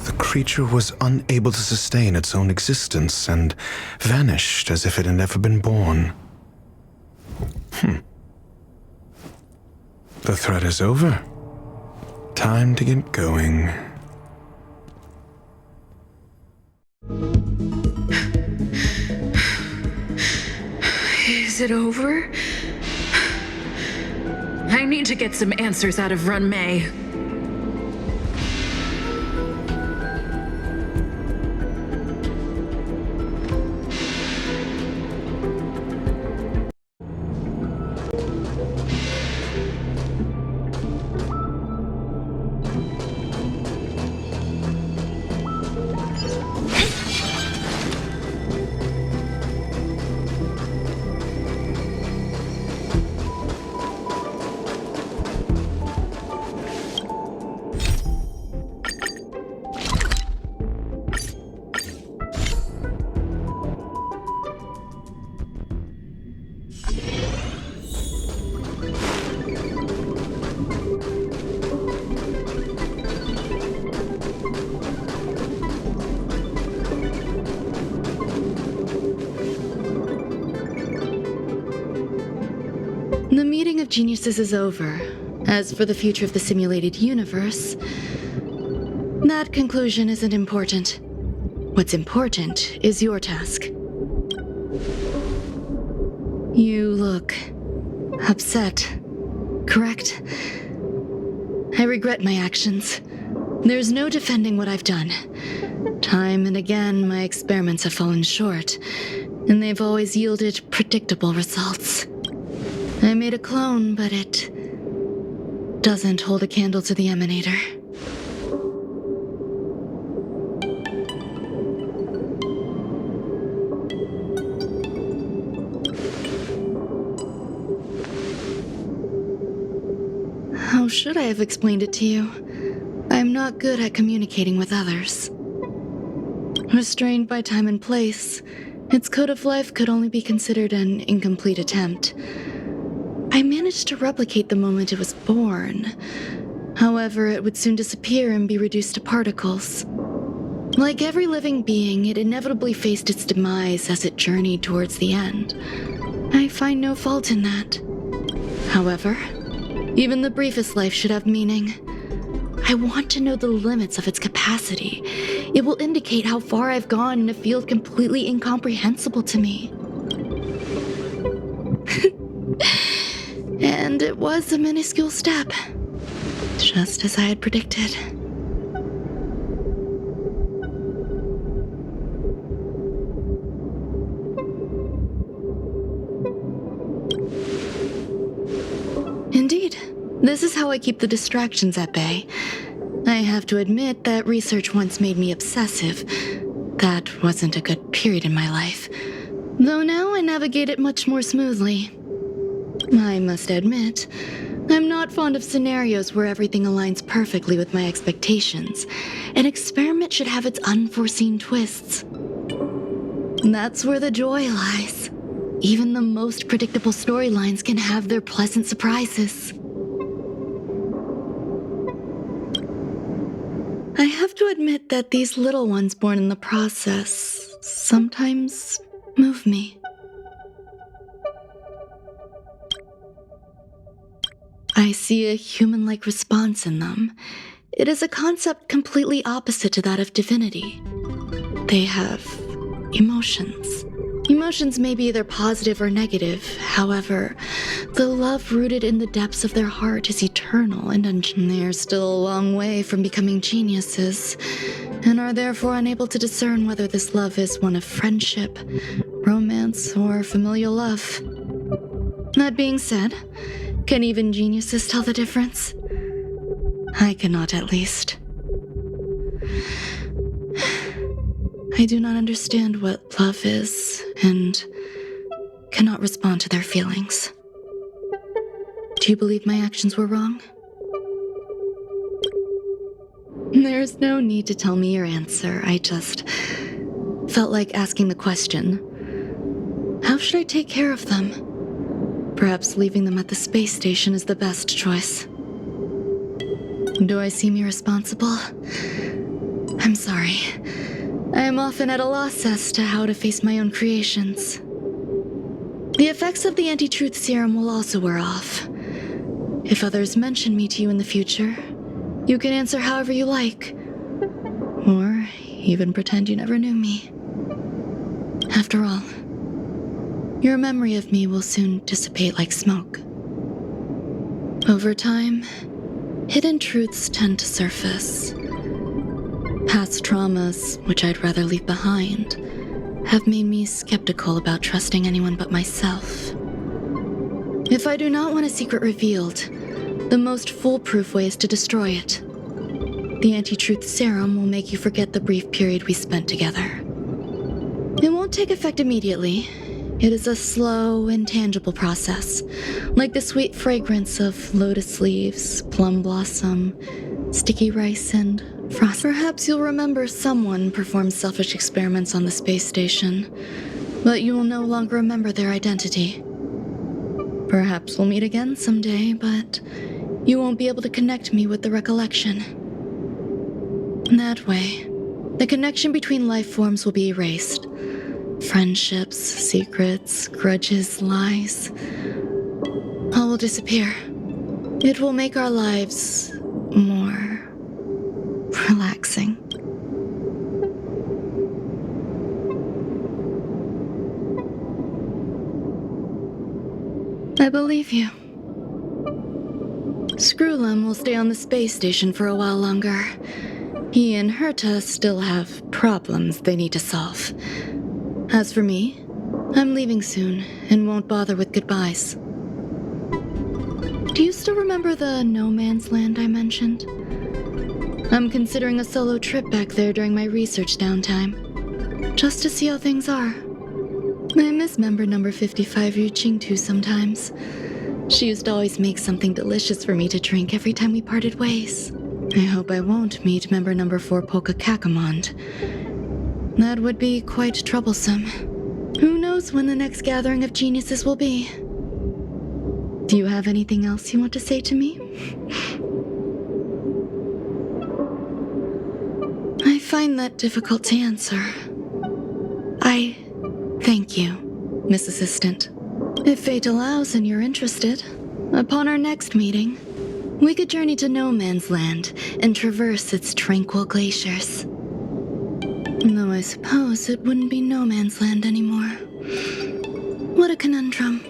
The creature was unable to sustain its own existence and vanished as if it had never been born. The threat is over. Time to get going. Is it over? I need to get some answers out of Run May. geniuses is over. As for the future of the simulated universe, that conclusion isn't important. What's important is your task. You look upset, correct? I regret my actions. There's no defending what I've done. Time and again, my experiments have fallen short, and they've always yielded predictable results. I made a clone, but it doesn't hold a candle to the emanator. How should I have explained it to you? I'm not good at communicating with others. Restrained by time and place, its code of life could only be considered an incomplete attempt. I managed to replicate the moment it was born. However, it would soon disappear and be reduced to particles. Like every living being, it inevitably faced its demise as it journeyed towards the end. I find no fault in that. However, even the briefest life should have meaning. I want to know the limits of its capacity. It will indicate how far I've gone in a field completely incomprehensible to me. And it was a minuscule step, just as I had predicted. Indeed, this is how I keep the distractions at bay. I have to admit that research once made me obsessive. That wasn't a good period in my life, though now I navigate it much more smoothly. I must admit, I'm not fond of scenarios where everything aligns perfectly with my expectations. An experiment should have its unforeseen twists. That's where the joy lies. Even the most predictable storylines can have their pleasant surprises. I have to admit that these little ones born in the process sometimes move me. I see a human-like response in them. It is a concept completely opposite to that of divinity. They have emotions. Emotions may be either positive or negative. However, the love rooted in the depths of their heart is eternal, and they're still a long way from becoming geniuses, and are therefore unable to discern whether this love is one of friendship, romance, or familial love. That being said, can even geniuses tell the difference? I cannot, at least. I do not understand what love is, and cannot respond to their feelings. Do you believe my actions were wrong? There's no need to tell me your answer. I just felt like asking the question. How should I take care of them? Perhaps leaving them at the space station is the best choice. Do I seem irresponsible? I'm sorry. I am often at a loss as to how to face my own creations. The effects of the anti-truth serum will also wear off. If others mention me to you in the future, you can answer however you like. Or even pretend you never knew me. After all, your memory of me will soon dissipate like smoke. Over time, hidden truths tend to surface. Past traumas, which I'd rather leave behind, have made me skeptical about trusting anyone but myself. If I do not want a secret revealed, the most foolproof way is to destroy it. The anti-truth serum will make you forget the brief period we spent together. It won't take effect immediately. It is a slow, intangible process, like the sweet fragrance of lotus leaves, plum blossom, sticky rice, and frost. Perhaps you'll remember someone performed selfish experiments on the space station, but you will no longer remember their identity. Perhaps we'll meet again someday, but you won't be able to connect me with the recollection. That way, the connection between life forms will be erased. Friendships, secrets, grudges, lies. I will disappear. It will make our lives more relaxing. I believe you. Brilham will stay on the space station for a while longer. He and Herta still have problems they need to solve. As for me, I'm leaving soon and won't bother with goodbyes. Do you still remember the no man's land I mentioned? I'm considering a solo trip back there during my research downtime, just to see how things are. I miss member number 55 Yu Qingtu sometimes. She used to always make something delicious for me to drink every time we parted ways. I hope I won't meet member number 4 Polka Kakamond. That would be quite troublesome. Who knows when the next gathering of geniuses will be? Do you have anything else you want to say to me? I find that difficult to answer. I thank you, Miss Assistant. If fate allows and you're interested, upon our next meeting, we could journey to No Man's Land and traverse its tranquil glaciers. Though I suppose it wouldn't be No Man's Land anymore. What a conundrum.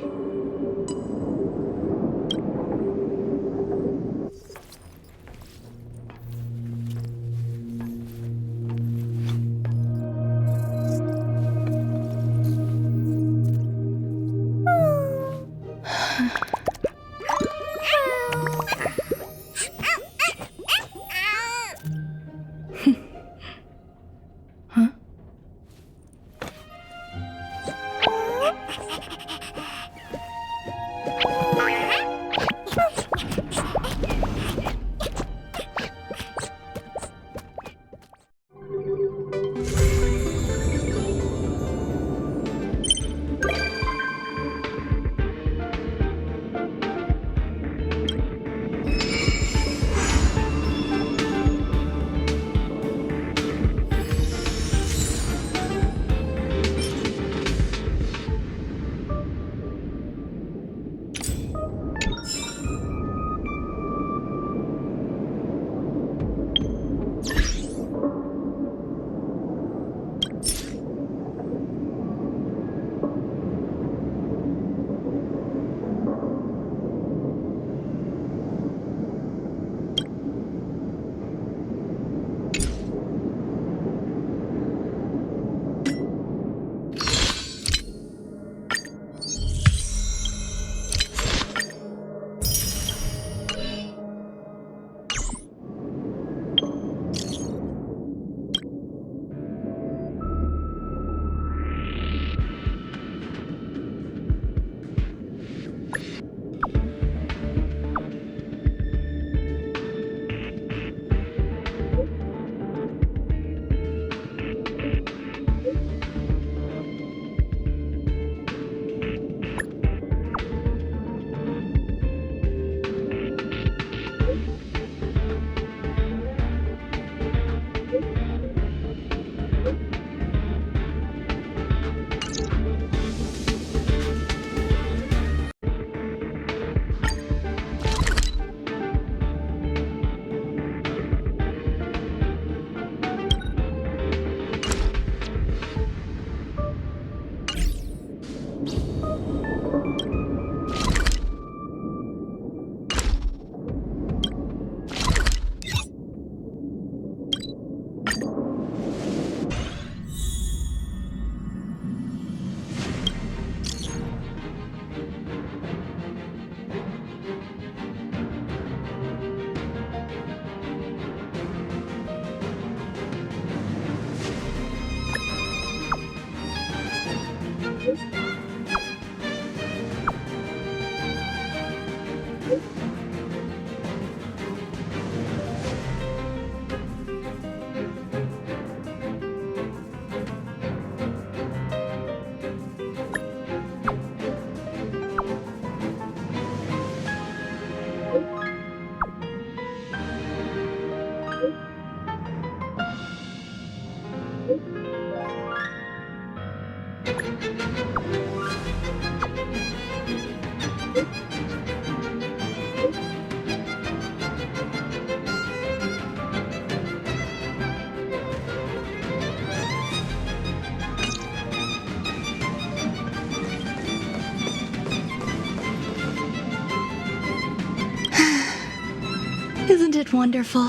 it wonderful?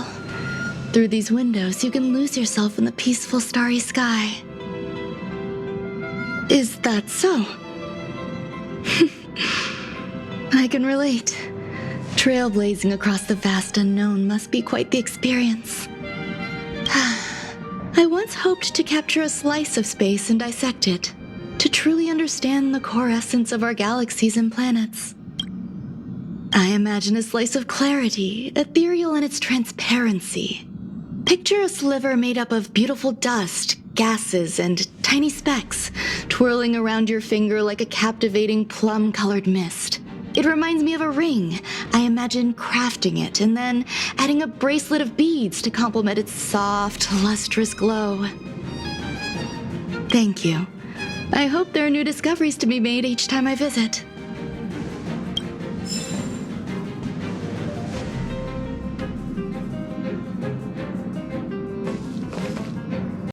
Through these windows, you can lose yourself in the peaceful starry sky. Is that so? I can relate. Trailblazing across the vast unknown must be quite the experience. I once hoped to capture a slice of space and dissect it, to truly understand the core essence of our galaxies and planets. I imagine a slice of clarity, ethereal in its transparency. Picture a sliver made up of beautiful dust, gases, and tiny specks, twirling around your finger like a captivating plum-colored mist. It reminds me of a ring. I imagine crafting it and then adding a bracelet of beads to complement its soft, lustrous glow. Thank you. I hope there are new discoveries to be made each time I visit.